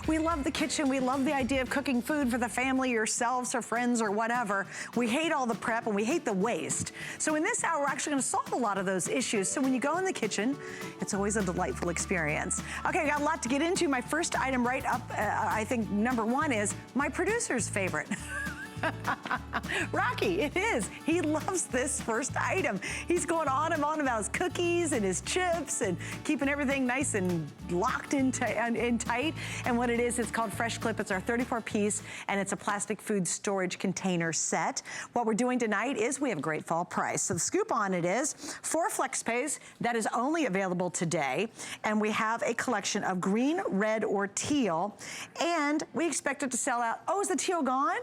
We love the kitchen. We love the idea of cooking food for the family, yourselves, or friends, or whatever. We hate all the prep and we hate the waste. So in this hour, we're actually gonna solve a lot of those issues. So when you go in the kitchen, it's always a delightful experience. Okay, I got a lot to get into. My first item right up, I think number one is my producer's favorite. Rocky, it is. He loves this first item. He's going on and on about his cookies and his chips and keeping everything nice and locked in tight. And what it is, it's called Fresh Clip. It's our 34-piece, and it's a plastic food storage container set. What we're doing tonight is we have a great fall price. So the scoop on it is 4 flex pays. That is only available today. And we have a collection of green, red, or teal. And we expect it to sell out. Oh, is the teal gone?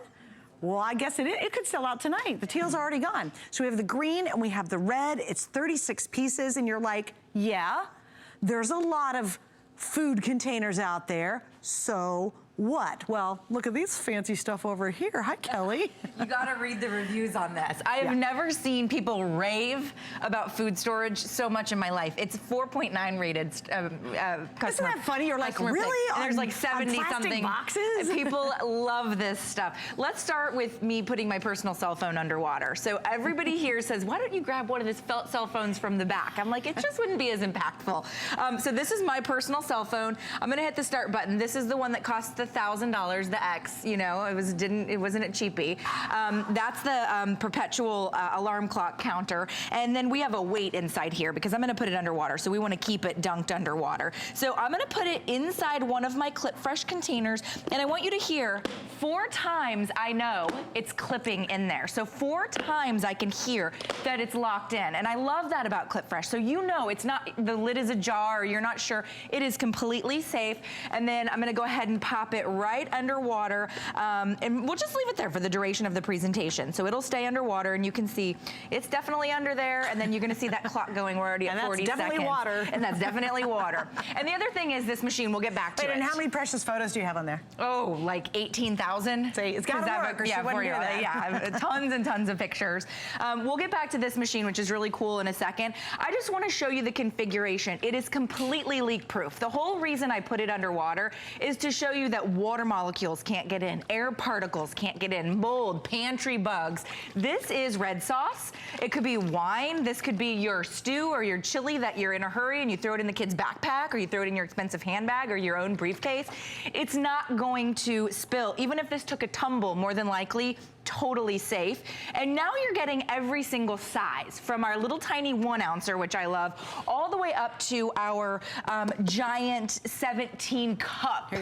Well, I guess it could sell out tonight. The teal's already gone. So we have the green and we have the red. It's 36 pieces and you're like, yeah, there's a lot of food containers out there. So what? Well, look at these fancy stuff over here. Hi, Kelly. You gotta read the reviews on this. I have never seen people rave about food storage so much in my life. It's 4.9 rated customer. Isn't that funny? You're like, really? There's like 70 something boxes? People love this stuff. Let's start with me putting my personal cell phone underwater. So everybody here says, why don't you grab one of his cell phones from the back? I'm like, it just wouldn't be as impactful. So this is my personal cell phone. I'm gonna hit the start button. This is the one that costs the $1,000, the X, you know, it wasn't a cheapie. That's the perpetual alarm clock counter. And then we have a weight inside here because I'm gonna put it underwater. So we wanna keep it dunked underwater. So I'm gonna put it inside one of my Clip Fresh containers. And I want you to hear 4 times I know it's clipping in there. So 4 times I can hear that it's locked in. And I love that about Clip Fresh. So you know it's not, the lid is ajar, or you're not sure. It is completely safe. And then I'm gonna go ahead and pop it right underwater, and we'll just leave it there for the duration of the presentation. So it'll stay underwater, and you can see it's definitely under there, and then you're gonna see that clock going. We're already at 40 seconds. And that's definitely water. And that's definitely water. And the other thing is this machine, we'll get back to it. And how many precious photos do you have on there? Oh, like 18,000. See, it's gotta work, or she wouldn't do that. Yeah, tons and tons of pictures. We'll get back to this machine, which is really cool, in a second. I just wanna show you the configuration. It is completely leak proof. The whole reason I put it underwater is to show you that water molecules can't get in, air particles can't get in, mold, pantry bugs. This is red sauce. It could be wine. This could be your stew or your chili that you're in a hurry and you throw it in the kid's backpack, or you throw it in your expensive handbag or your own briefcase. It's not going to spill. Even if this took a tumble, more than likely, totally safe. And now you're getting every single size, from our little tiny 1 ouncer, which I love, all the way up to our giant 17 cup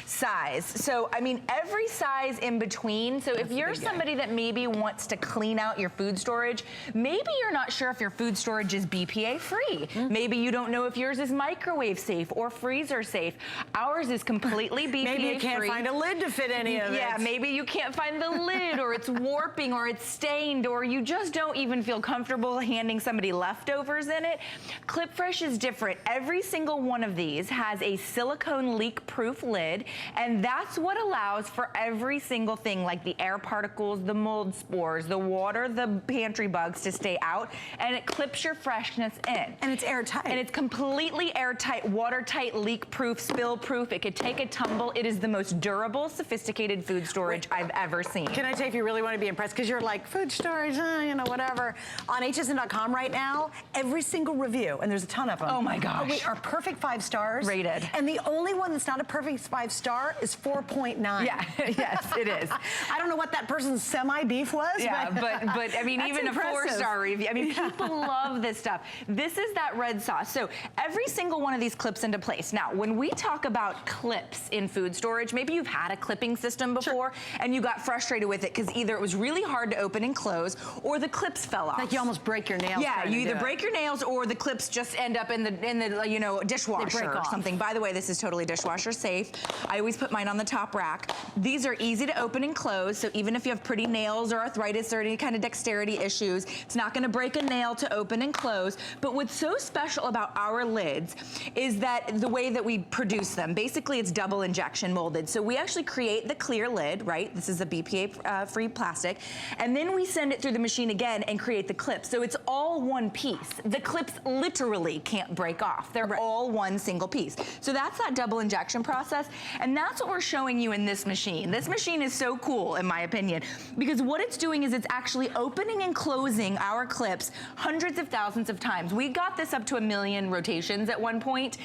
size. So, I mean, every size in between. So if you're somebody that maybe wants to clean out your food storage, maybe you're not sure if your food storage is BPA free. Maybe you don't know if yours is microwave safe or freezer safe. Ours is completely BPA free. Maybe you can't find a lid to fit any of it. Yeah, maybe you can't find the lid, or it's warping, or it's stained, or you just don't even feel comfortable handing somebody leftovers in it. Clip Fresh is different. Every single one of these has a silicone leak-proof lid, and that's what allows for every single thing, like the air particles, the mold spores, the water, the pantry bugs, to stay out, and it clips your freshness in. And it's airtight. And it's completely airtight, watertight, leak-proof, spill-proof. It could take a tumble. It is the most durable, sophisticated food storage I've ever seen. Can I tell you, if you really want to be impressed, because you're like, food storage, you know, whatever. On hsn.com right now, every single review, and there's a ton of them. Oh my gosh. Are perfect 5 stars. Rated. And the only one that's not a perfect 5 star is 4.9. Yeah, yes, it is. I don't know what that person's semi-beef was. Yeah, but I mean, even impressive. a 4-star review. I mean, people love this stuff. This is that red sauce. So every single one of these clips into place. Now, when we talk about clips in food storage, maybe you've had a clipping system before, and you got frustrated with it because either it was really hard to open and close, or the clips fell off. Like you almost break your nails. Yeah, you either break your nails, or the clips just end up in the you know, dishwasher or something. By the way, this is totally dishwasher safe. I always put mine on the top rack. These are easy to open and close, so even if you have pretty nails or arthritis or any kind of dexterity issues, it's not gonna break a nail to open and close. But what's so special about our lids is that the way that we produce them, basically it's double injection molded. So we actually create the clear lid, right? This is a BPA free free plastic. And then we send it through the machine again and create the clips. So it's all one piece. The clips literally can't break off. They're all one single piece. So that's that double injection process. And that's what we're showing you in this machine. This machine is so cool, in my opinion, because what it's doing is it's actually opening and closing our clips hundreds of thousands of times. We got this up to 1 million rotations at one point,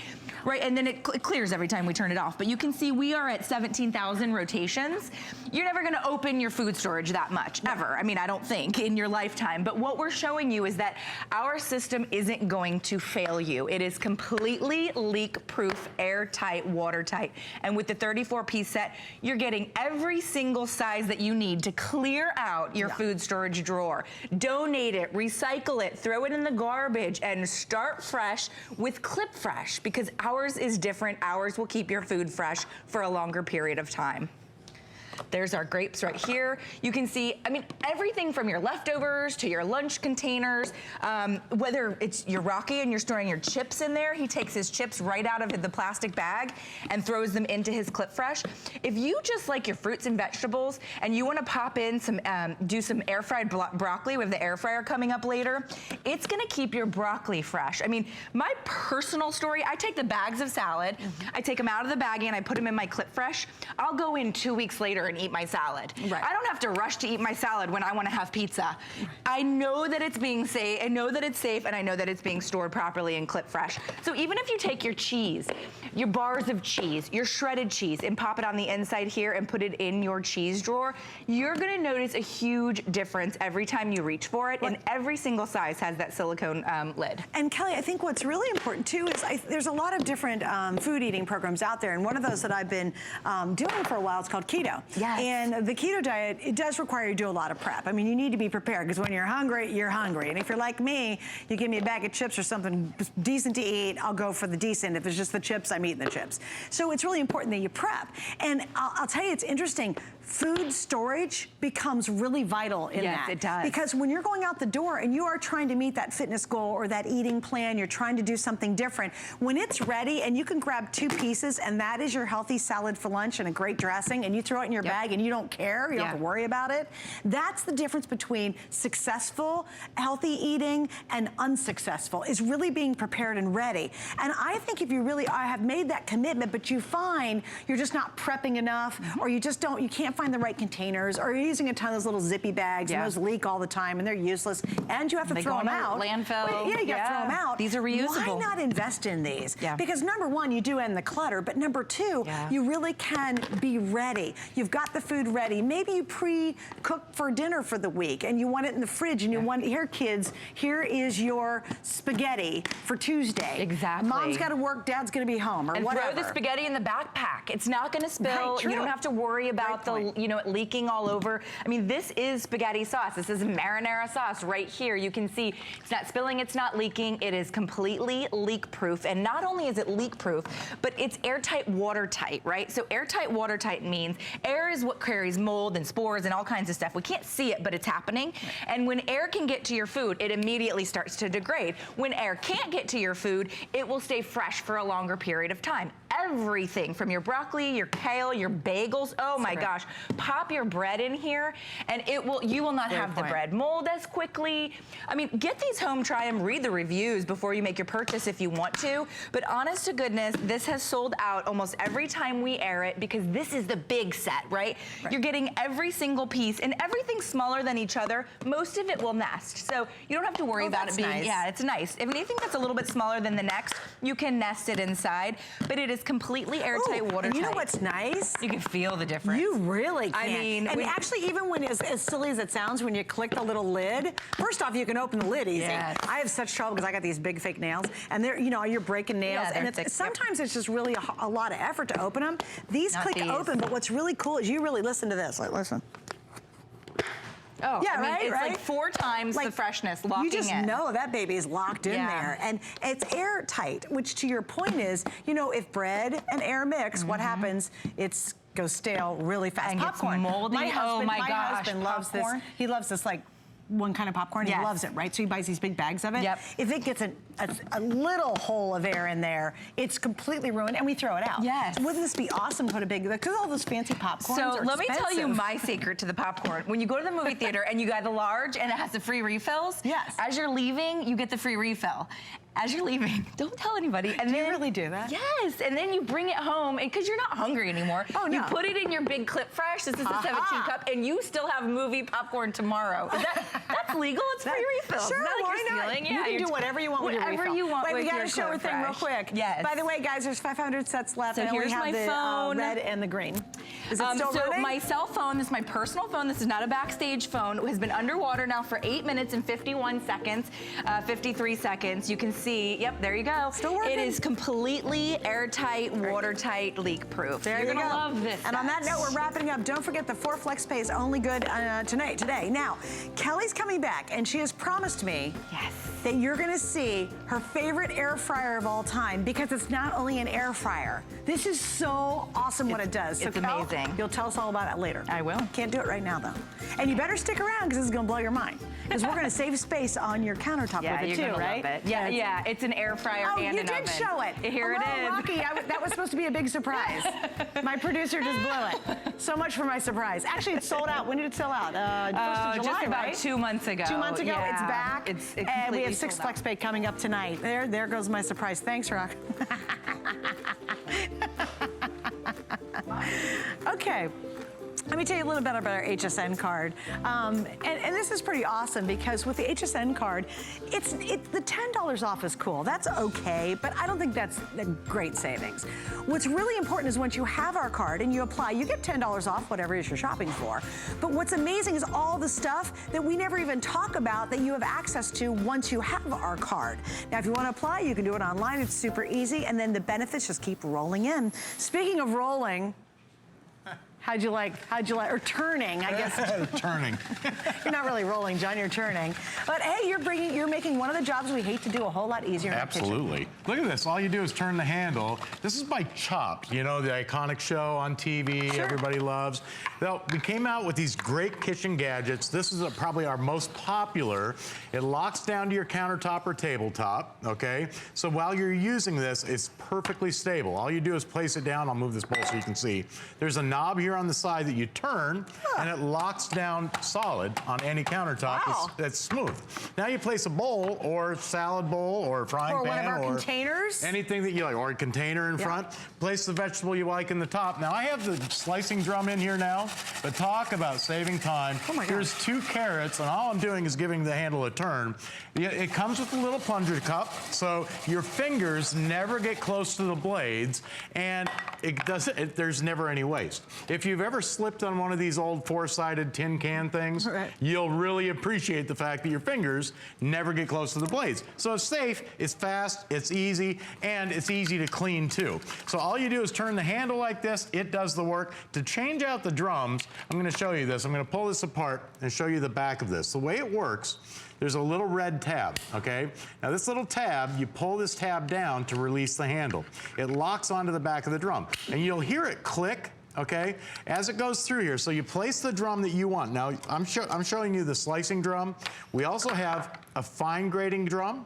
right? And then it clears every time we turn it off. But you can see we are at 17,000 rotations. You're never gonna open your food storage that much, ever. I mean, I don't think, in your lifetime. But what we're showing you is that our system isn't going to fail you. It is completely leak-proof, airtight, watertight. And with the 34-piece set, you're getting every single size that you need to clear out your food storage drawer. Donate it, recycle it, throw it in the garbage, and start fresh with Clip Fresh, because ours is different. Ours will keep your food fresh for a longer period of time. There's our grapes right here. You can see, I mean, everything from your leftovers to your lunch containers, whether it's your Rocky and you're storing your chips in there, he takes his chips right out of the plastic bag and throws them into his Clip Fresh. If you just like your fruits and vegetables and you want to pop in some, do some air fried broccoli, we have the air fryer coming up later, it's going to keep your broccoli fresh. I mean, my personal story, I take the bags of salad, I take them out of the baggie and I put them in my Clip Fresh. I'll go in 2 weeks later and eat my salad. Right. I don't have to rush to eat my salad when I want to have pizza. I know that it's being safe, I know that it's safe, and I know that it's being stored properly in Clip Fresh. So even if you take your cheese, your bars of cheese, your shredded cheese, and pop it on the inside here and put it in your cheese drawer, you're gonna notice a huge difference every time you reach for it, and every single size has that silicone lid. And Kelly, I think what's really important too is there's a lot of different food eating programs out there, and one of those that I've been doing for a while is called keto. Yes. And the keto diet, it does require you to do a lot of prep. I mean, you need to be prepared, because when you're hungry, you're hungry. And if you're like me, you give me a bag of chips or something decent to eat, I'll go for the decent. If it's just the chips, I'm eating the chips. So it's really important that you prep. And I'll tell you, it's interesting. Food storage becomes really vital in that. Yes, it does. Because when you're going out the door and you are trying to meet that fitness goal or that eating plan, you're trying to do something different, when it's ready and you can grab 2 pieces and that is your healthy salad for lunch and a great dressing, and you throw it in your bag and you don't care, you don't have to worry about it, that's the difference between successful, healthy eating and unsuccessful, is really being prepared and ready. And I think if you really have made that commitment, but you find you're just not prepping enough, or you just don't, you can't find the right containers, or you're using a ton of those little zippy bags, and those leak all the time and they're useless, and you have to throw them out. Landfill. Well, yeah, you got to throw them out. These are reusable. Why not invest in these? Because number one, you do end the clutter, but number two, you really can be ready. You've got the food ready. Maybe you pre-cook for dinner for the week and you want it in the fridge, and you want, here kids, here is your spaghetti for Tuesday. Exactly. Mom's got to work, dad's going to be home, or and whatever. Throw the spaghetti in the backpack. It's not going to spill. You don't have to worry about the, you know, it leaking all over. I mean, this is spaghetti sauce. This is marinara sauce right here. You can see it's not spilling, it's not leaking. It is completely leak-proof. And not only is it leak-proof, but it's airtight, watertight, right? So airtight, watertight means air is what carries mold and spores and all kinds of stuff. We can't see it, but it's happening. And when air can get to your food, it immediately starts to degrade. When air can't get to your food, it will stay fresh for a longer period of time. Everything from your broccoli, your kale, your bagels, oh my gosh, pop your bread in here and you will not have the bread mold as quickly. I mean, get these home, try them, read the reviews before you make your purchase if you want to. But honest to goodness, this has sold out almost every time we air it, because this is the big set, right? You're getting every single piece, and everything's smaller than each other. Most of it will nest. So you don't have to worry about it being, it's nice. If anything that's a little bit smaller than the next, you can nest it inside, but it is completely airtight, watertight. And you know what's nice? You can feel the difference. You really can. I mean, and actually, even when as silly as it sounds, when you click the little lid, first off, you can open the lid easy. Yes. I have such trouble because I got these big fake nails, and they're, you know, you're breaking nails, and it's, sometimes it's just really a lot of effort to open them. These click open, but what's really cool is you really listen to this. Like, listen. Oh, yeah, I mean, it's like 4 times the freshness locking in. You just know that baby is locked in there. And it's airtight, which to your point is, you know, if bread and air mix, what happens? It goes stale really fast. And popcorn. Gets moldy. My husband loves this. He loves this like one kind of popcorn. Yes. He loves it, right? So he buys these big bags of it. Yep. If it gets a little hole of air in there, it's completely ruined, and we throw it out. Yes. Wouldn't this be awesome to put a big, because all those fancy popcorns So are let me tell you expensive. my secret to the popcorn. When you go to the movie theater and you got the large and it has the free refills, yes. As you're leaving, you get the free refill. As you're leaving, don't tell anybody. And do you really do that? Yes, and then you bring it home, and because you're not hungry anymore, oh, no. you put it in your big clip fresh. This is the 17 cup, and you still have movie popcorn tomorrow. That's legal. It's free refills. Sure, It's not like why you're not? stealing. You can do whatever you want with your refill. Whatever you want. Wait, with we got your to show her Clip thing real Fresh. quick. Yes. By the way, guys, there's 500 sets left. So I only here's have my the phone. red and the green. Is it still so running? my cell phone, this is my personal phone, this is not a backstage phone, has been underwater now for 8 minutes and 51 seconds, 53 seconds. You can see, yep, there you go. Still working. It is completely airtight, watertight, leak-proof. There You're you gonna go. love this. And on that note, we're wrapping up. Don't forget the 4 Flex Pay is only good today. Now, Kelly's coming back, and she has promised me that you're gonna see her favorite air fryer of all time, because it's not only an air fryer. This is so awesome what it does. So it's Kel, amazing. You'll tell us all about it later. I will. Can't do it right now, though. And you better stick around, because this is gonna blow your mind. Because we're gonna save space on your countertop with it, you're too, gonna right? love it. Yeah, it's an air fryer Oh, and you an did oven. show it. Here it Hello, is. Rocky. That was supposed to be a big surprise. My producer just blew it. So much for my surprise. Actually, it's sold out. When did it sell out? 1st of July, just about right? 2 months ago. 2 months ago, Yeah. it's back. It's and we completely have 6 sold Flex out. Pay coming up tonight. There goes my surprise. Thanks, Rock. Okay. Let me tell you a little bit about our HSN card. And this is pretty awesome, because with the HSN card, the $10 off is cool. That's okay, but I don't think that's a great savings. What's really important is once you have our card and you apply, you get $10 off whatever it is you're shopping for. But what's amazing is all the stuff that we never even talk about that you have access to once you have our card. Now, if you want to apply, you can do it online. It's super easy, and then the benefits just keep rolling in. Speaking of rolling, how'd you like, or turning, I guess. Turning. You're not really rolling, John, you're turning. But hey, you're making one of the jobs we hate to do a whole lot easier in the kitchen. Absolutely. Look at this, all you do is turn the handle. This is by Chopped, you know, the iconic show on TV everybody loves. Well, we came out with these great kitchen gadgets. This is probably our most popular. It locks down to your countertop or tabletop, okay? So while you're using this, it's perfectly stable. All you do is place it down. I'll move this bowl so you can see. There's a knob here on the side that you turn, and it locks down solid on any countertop. Wow. That's smooth. Now you place a bowl or salad bowl or frying Or pan one of our or containers. anything that you like, or a container in front. Place the vegetable you like in the top. Now I have the slicing drum in here now, but talk about saving time. Oh my God. Here's 2 carrots, and all I'm doing is giving the handle a turn. It comes with a little plunger cup, so your fingers never get close to the blades, and there's never any waste. If you've ever slipped on one of these old 4-sided tin can things, you'll really appreciate the fact that your fingers never get close to the blades. So it's safe, it's fast, it's easy, and it's easy to clean too. So all you do is turn the handle like this, it does the work. To change out the drums, I'm gonna show you this. I'm gonna pull this apart and show you the back of this. The way it works, there's a little red tab, okay? Now this little tab, you pull this tab down to release the handle. It locks onto the back of the drum, and you'll hear it click, okay, as it goes through here. So you place the drum that you want. Now, I'm showing you the slicing drum. We also have a fine grating drum,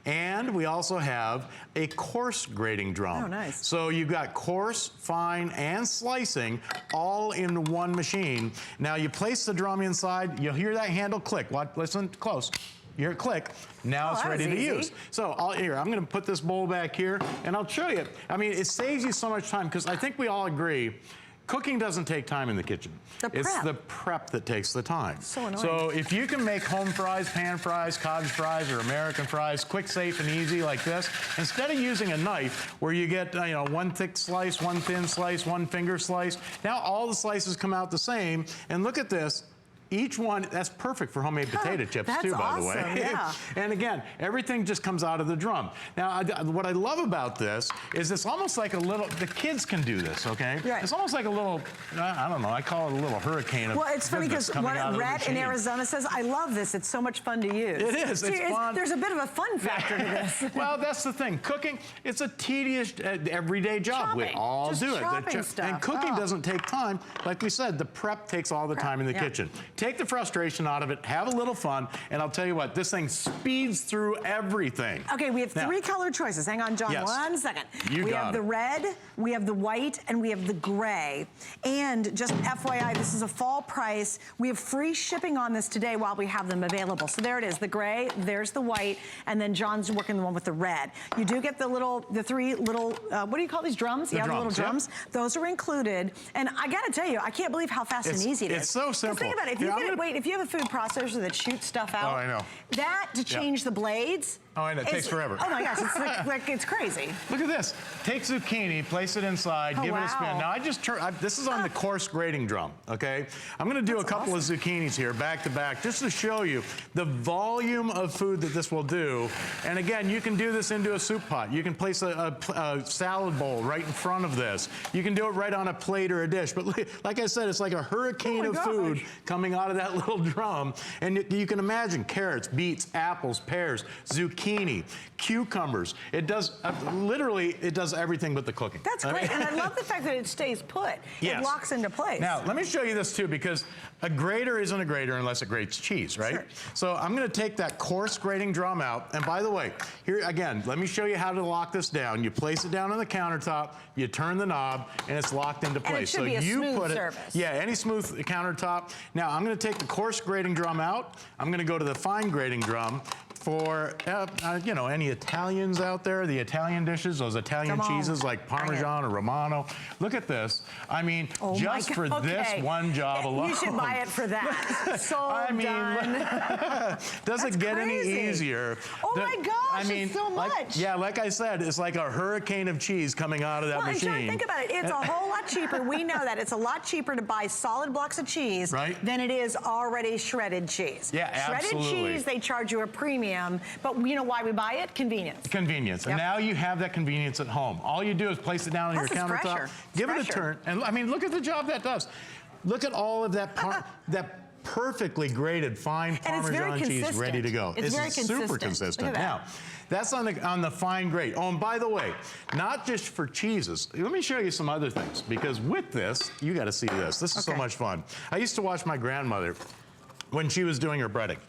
and we also have a coarse grating drum. Oh, nice. So you've got coarse, fine, and slicing all in one machine. Now you place the drum inside, you'll hear that handle click. Listen close. You hear it click. Now it's ready to use. So I'm gonna put this bowl back here, and I'll show you. I mean, it saves you so much time, because I think we all agree, cooking doesn't take time in the kitchen. It's the prep that takes the time. So annoying. So if you can make home fries, pan fries, cottage fries, or American fries, quick, safe, and easy like this, instead of using a knife where you get one thick slice, one thin slice, one finger slice, now all the slices come out the same. And look at this. Each one, that's perfect for homemade potato chips too, by the way. Yeah. And again, everything just comes out of the drum. Now, what I love about this is it's almost like a little, the kids can do this, okay? Right. It's almost like a little, I don't know, I call it a little hurricane of Well, it's funny goodness because coming out of the Rhett in machine. Arizona says, I love this, it's so much fun to use. It is, See, it's fun. There's a bit of a fun factor to this. Well, that's the thing. Cooking, it's a tedious, everyday job. We all do it. Chopping stuff. And cooking doesn't take time. Like we said, the prep takes all the time in the kitchen. take the frustration out of it, have a little fun, and I'll tell you what, this thing speeds through everything. Okay, we have 3 color choices. Hang on, John, yes. 1 second. You we got have the it. red, we have the white, and we have the gray. And just FYI, this is a fall price. We have free shipping on this today while we have them available. So there it is, the gray, there's the white, and then John's working the one with the red. You do get the 3 little, what do you call these, drums? The the little drums. Yep. Those are included. And I gotta tell you, I can't believe how fast and easy it is. It's so simple. Think about it, if you have a food processor that shoots stuff out, Oh, I know. that to change the blades, oh, I know, it takes forever. Oh my gosh, it's like it's crazy. Look at this. Take zucchini, place it inside, give it a spin. Now this is on the coarse grating drum, okay? I'm gonna do a couple of zucchinis here, back to back, just to show you the volume of food that this will do. And again, you can do this into a soup pot. You can place a salad bowl right in front of this. You can do it right on a plate or a dish. But like I said, it's like a hurricane of food coming out of that little drum. And you can imagine carrots, beets, apples, pears, zucchini, cucumbers. It does, literally, it does everything but the cooking. That's great, and I love the fact that it stays put. Yes. It locks into place. Now, let me show you this too, because a grater isn't a grater unless it grates cheese, right? Sure. So I'm gonna take that coarse grating drum out, and by the way, here again, let me show you how to lock this down. You place it down on the countertop, you turn the knob, and it's locked into place. And it should be a smooth surface. Yeah, any smooth countertop. Now, I'm gonna take the coarse grating drum out. I'm gonna go to the fine grating drum. For, you know, any Italians out there, the Italian dishes, those Italian cheeses like Parmesan or Romano. Look at this. I mean, just for this one job alone. You should buy it for that. So done. Does it get any easier? Oh my gosh, it's so much. Like I said, it's like a hurricane of cheese coming out of that machine. And John, think about it. It's a whole lot cheaper. We know that. It's a lot cheaper to buy solid blocks of cheese than it is already shredded cheese. Yeah, absolutely. Shredded cheese, they charge you a premium. But you know why we buy it? Convenience. Convenience. And now you have that convenience at home. All you do is place it down on your countertop, give it a turn, and I mean, look at the job that does. Look at all of that that perfectly grated fine Parmesan cheese ready to go. It's very consistent. Super consistent. Now, that's on the fine grate. Oh, and by the way, not just for cheeses. Let me show you some other things, because with this, you got to see this. This is so much fun. I used to watch my grandmother when she was doing her breading.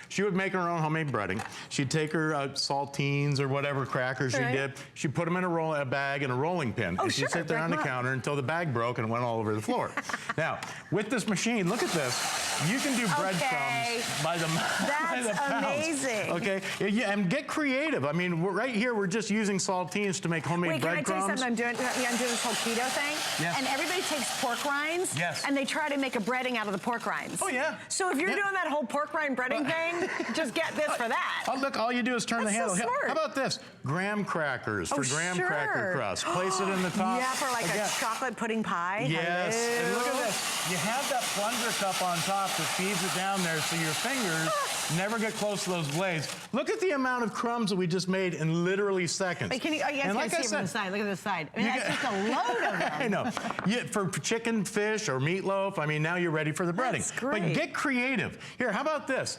She would make her own homemade breading. She'd take her saltines or whatever crackers she did. She'd put them in a bag and a rolling pin. And she'd sit there on the counter until the bag broke and went all over the floor. Now, with this machine, look at this. You can do breadcrumbs by the pounds. That's amazing. Okay, and get creative. I mean, right here, we're just using saltines to make homemade breadcrumbs. Can I tell you something? I'm doing this whole keto thing. Yes. And everybody takes pork rinds. Yes. And they try to make a breading out of the pork rinds. Oh, yeah. So if you're doing that whole pork rind breading thing, just get this for that. Oh, look, all you do is turn the handle. So smart. How about this? Graham crackers for graham cracker crust. Place it in the top. Yeah, for like a chocolate pudding pie. Yes. Hello. And look at this. You have that plunger cup on top that feeds it down there so your fingers never get close to those blades. Look at the amount of crumbs that we just made in literally seconds. Wait, can you, and like I said, from the side. Look at this side. I mean, that's just a load of them. I know. For chicken, fish, or meatloaf, I mean, now you're ready for the breading. That's great. But get creative. Here, how about this?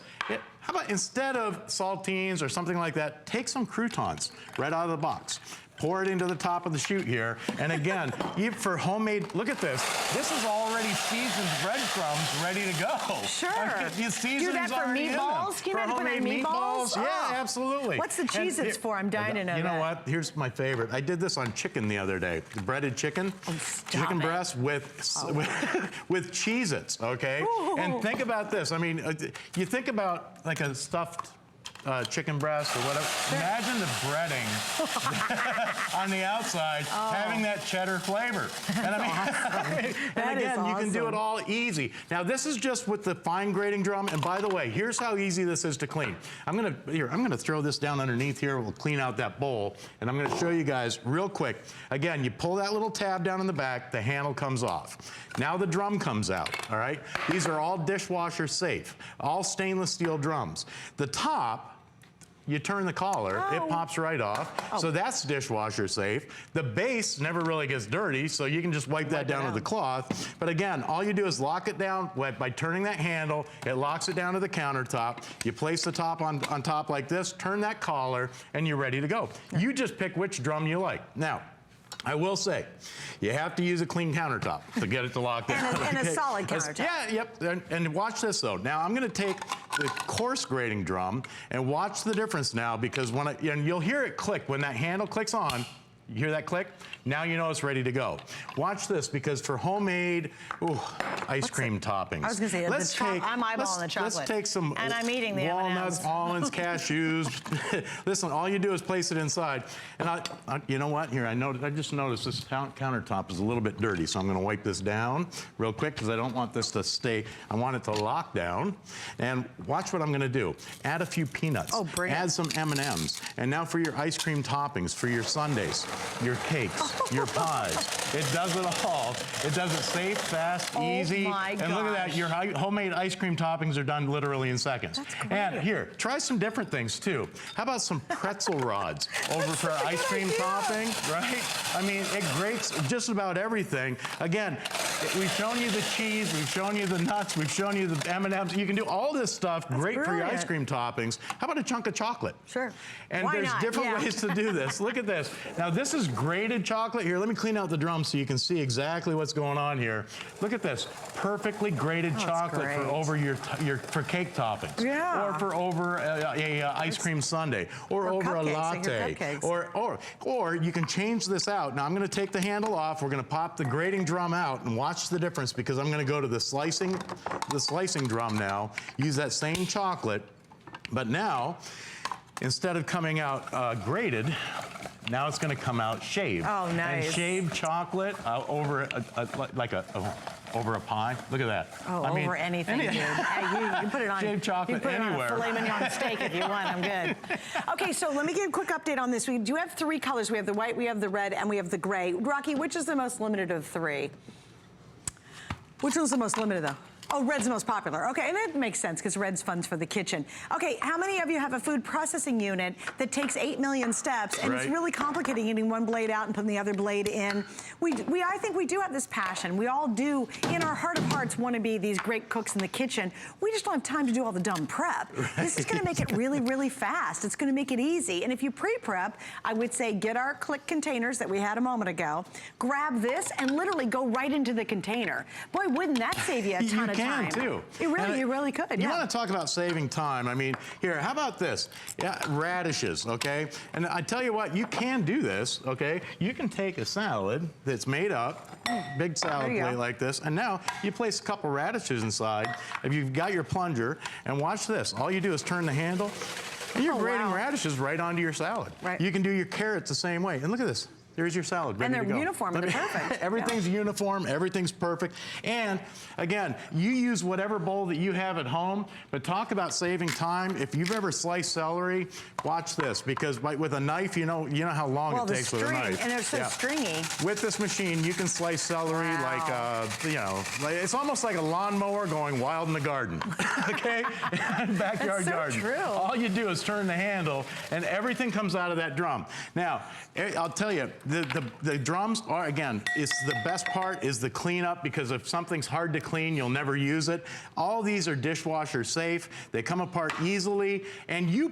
How about instead of saltines or something like that, take some croutons right out of the box. Pour it into the top of the chute here. And again, for homemade, look at this. This is already seasoned breadcrumbs ready to go. Sure. Do that for meatballs? Can you imagine putting meatballs? Yeah, absolutely. What's the cheese it's for? I'm dying to know. You know what? Here's my favorite. I did this on chicken the other day. Breaded chicken. Chicken breast with Cheez-Its, okay? Ooh. And think about this. I mean, you think about like a stuffed chicken breast or whatever. Sure. Imagine the breading on the outside having that cheddar flavor. And I mean, and again, you can do it all easy. Now this is just with the fine grating drum. And by the way, here's how easy this is to clean. I'm gonna throw this down underneath here. We'll clean out that bowl. And I'm gonna show you guys real quick. Again, you pull that little tab down in the back, the handle comes off. Now the drum comes out, all right? These are all dishwasher safe, all stainless steel drums. The top, you turn the collar, it pops right off. So that's dishwasher safe. The base never really gets dirty, so you can just wipe that down with a cloth. But again, all you do is lock it down by turning that handle. It locks it down to the countertop. You place the top on top like this, turn that collar, and you're ready to go. You just pick which drum you like. Now, I will say, you have to use a clean countertop to get it to lock down. And a solid countertop. Yeah, yep. And watch this though. Now I'm going to take the coarse grating drum and watch the difference now, because when and you'll hear it click when that handle clicks on. You hear that click? Now you know it's ready to go. Watch this, because for homemade ice cream toppings. I was going to say, I'm eyeballing the chocolate. Let's take some and I'm eating the walnuts, M&Ms. almonds, cashews. Listen, all you do is place it inside. And you know what? Here, I just noticed this countertop is a little bit dirty, so I'm going to wipe this down real quick, because I don't want this to stay. I want it to lock down. And watch what I'm going to do. Add a few peanuts. Oh, brilliant. Add some M&Ms. And now for your ice cream toppings, for your sundaes, your cakes, your pies. It does it all. It does it safe, fast, easy. My and look at that, your homemade ice cream toppings are done literally in seconds. That's great. And here, try some different things too. How about some pretzel rods over for ice cream topping, right? I mean, it grates just about everything. Again, we've shown you the cheese, we've shown you the nuts, we've shown you the M&Ms. You can do all this stuff, great for your ice cream toppings. How about a chunk of chocolate? Sure. And Why there's not? different ways to do this. Look at this. Now this is grated chocolate. Here, let me clean out the drum so you can see exactly what's going on here. Look at this. Perfectly grated chocolate for over for cake toppings. Yeah. Or for over a ice cream sundae. Or over a latte. Or you can change this out. Now I'm going to take the handle off. We're going to pop the grating drum out and watch the difference, because I'm going to go to the slicing drum now. Use that same chocolate, but now instead of coming out grated, now it's going to come out shaved. Oh, nice. And shaved chocolate over over a pie. Look at that. Oh, I mean, over anything, dude. Hey, you put it on. Shaved chocolate you put anywhere. It on a filet mignon steak if you want. I'm good. Okay, so let me give a quick update on this. We do have 3 colors. We have the white, we have the red, and we have the gray. Rocky, which is the most limited of the 3? Which one's the most limited, though? Oh, red's the most popular. Okay, and that makes sense, because red's fun for the kitchen. Okay, how many of you have a food processing unit that takes 8 million steps, and it's really complicated getting one blade out and putting the other blade in? I think we do have this passion. We all do, in our heart of hearts, want to be these great cooks in the kitchen. We just don't have time to do all the dumb prep. This is going to make it really, really fast. It's going to make it easy. And if you pre-prep, I would say get our click containers that we had a moment ago, grab this, and literally go right into the container. Boy, wouldn't that save you a ton of time? Too. You really could. You want to talk about saving time? I mean, here, how about this? Yeah, radishes, okay? And I tell you what, you can do this, okay? You can take a salad that's made up, big salad plate like this, and now you place a couple radishes inside. If you've got your plunger, and watch this. All you do is turn the handle, and you're grating radishes right onto your salad. Right. You can do your carrots the same way. And look at this. There's your salad ready to go. And they're uniform, and they're perfect. Everything's uniform, everything's perfect. And again, you use whatever bowl that you have at home, but talk about saving time. If you've ever sliced celery, watch this, because with a knife, you know how long it takes with a knife. And they're so stringy. With this machine, you can slice celery like it's almost like a lawnmower going wild in the garden. Okay? Backyard garden. True. All you do is turn the handle, and everything comes out of that drum. Now, I'll tell you, the drums are, again, it's the best part is the cleanup, because if something's hard to clean, you'll never use it. All these are dishwasher safe. They come apart easily, and you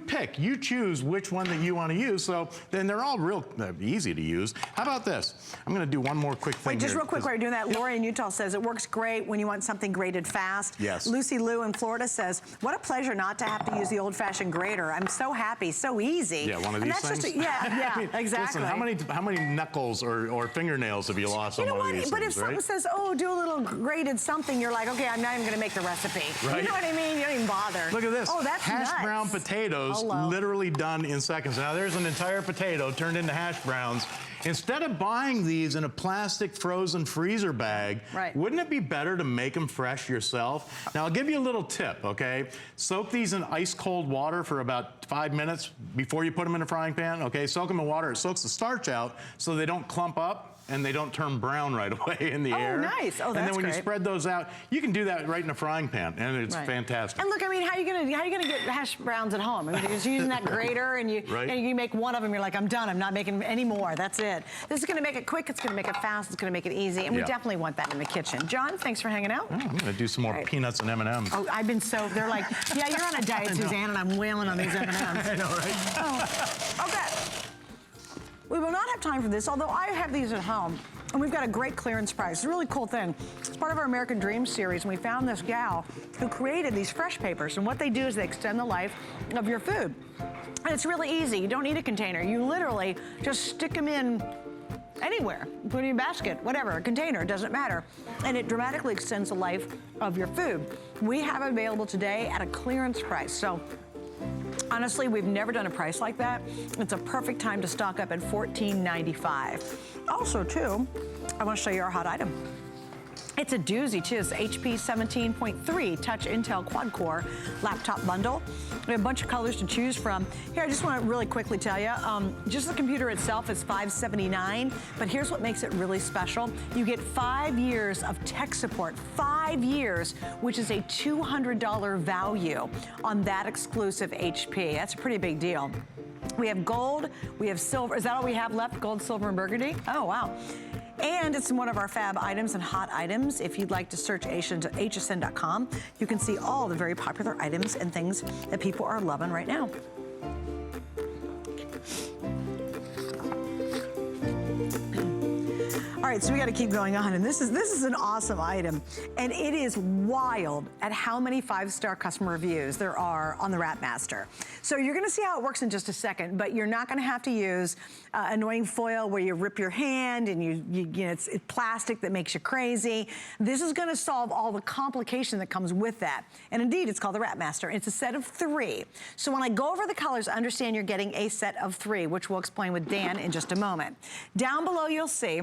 choose which one that you want to use. So then they're all real easy to use. How about this? I'm going to do one more quick thing. Wait, just real quick while you're doing that, Lori in Utah says it works great when you want something grated fast. Yes. Lucy Lou in Florida says, what a pleasure not to have to use the old-fashioned grater. I'm so happy, so easy. Yeah, one of these things. I mean, exactly. Listen, how many knuckles or fingernails have you lost on one of these things, But if someone says, oh, do a little grated something, you're like, okay, I'm not even going to make the recipe. Right? You know what I mean? You don't even bother. Look at this. Oh, that's hash brown potatoes, literally done in seconds. Now, there's an entire potato turned into hash browns. Instead of buying these in a plastic frozen freezer bag, wouldn't it be better to make them fresh yourself? Now, I'll give you a little tip, okay? Soak these in ice cold water for about 5 minutes before you put them in a frying pan, okay? Soak them in water. It soaks the starch out so they don't clump up and they don't turn brown right away in the air. Oh, nice. Oh, that's great. And then when you spread those out, you can do that right in a frying pan, and it's fantastic. And look, I mean, how are you gonna get hash browns at home? I mean, you're just using that grater, and you make one of them, you're like, I'm done. I'm not making any more. That's it. This is gonna make it quick. It's gonna make it fast. It's gonna make it easy, and we definitely want that in the kitchen. John, thanks for hanging out. I'm gonna do some more peanuts and M&Ms. Oh, I've been so. They're like, yeah, you're on a diet, Suzanne, and I'm wailing on these M&Ms. I know, right? Oh, okay. We will not have time for this, although I have these at home. And we've got a great clearance price. It's a really cool thing. It's part of our American Dream series, and we found this gal who created these fresh papers. And what they do is they extend the life of your food. And it's really easy. You don't need a container. You literally just stick them in anywhere, put in a basket, whatever, a container, it doesn't matter. And it dramatically extends the life of your food. We have it available today at a clearance price. So honestly, we've never done a price like that. It's a perfect time to stock up at $14.95. Also, too, I want to show you our hot item. It's a doozy, too. It's the HP 17.3 Touch Intel Quad-Core Laptop Bundle. We have a bunch of colors to choose from. Here, I just want to really quickly tell you, just the computer itself is $579, but here's what makes it really special. You get 5 years of tech support, 5 years, which is a $200 value on that exclusive HP. That's a pretty big deal. We have gold, we have silver. Is that all we have left? Gold, silver, and burgundy? Oh, wow. And it's one of our fab items and hot items. If you'd like to search hsn.com, you can see all the very popular items and things that people are loving right now. All right, so we got to keep going on, and this is an awesome item, and it is wild at how many 5-star customer reviews there are on the Wrap Master. So you're going to see how it works in just a second, but you're not going to have to use annoying foil where you rip your hand and you know it's plastic that makes you crazy. This is going to solve all the complication that comes with that, and indeed, it's called the Wrap Master. It's a set of 3. So when I go over the colors, understand you're getting a set of 3, which we'll explain with Dan in just a moment. Down below, you'll see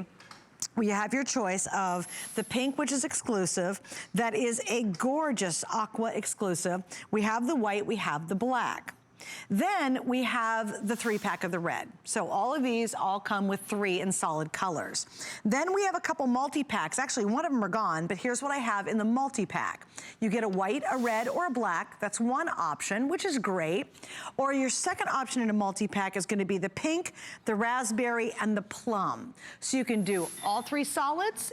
you have your choice of the pink, which is exclusive. That is a gorgeous aqua exclusive. We have the white, we have the black. Then we have the 3-pack of the red. So all of these all come with 3 in solid colors. Then we have a couple multi-packs. Actually, one of them are gone, but here's what I have in the multi-pack. You get a white, a red, or a black. That's one option, which is great. Or your second option in a multi-pack is going to be the pink, the raspberry, and the plum. So you can do all 3 solids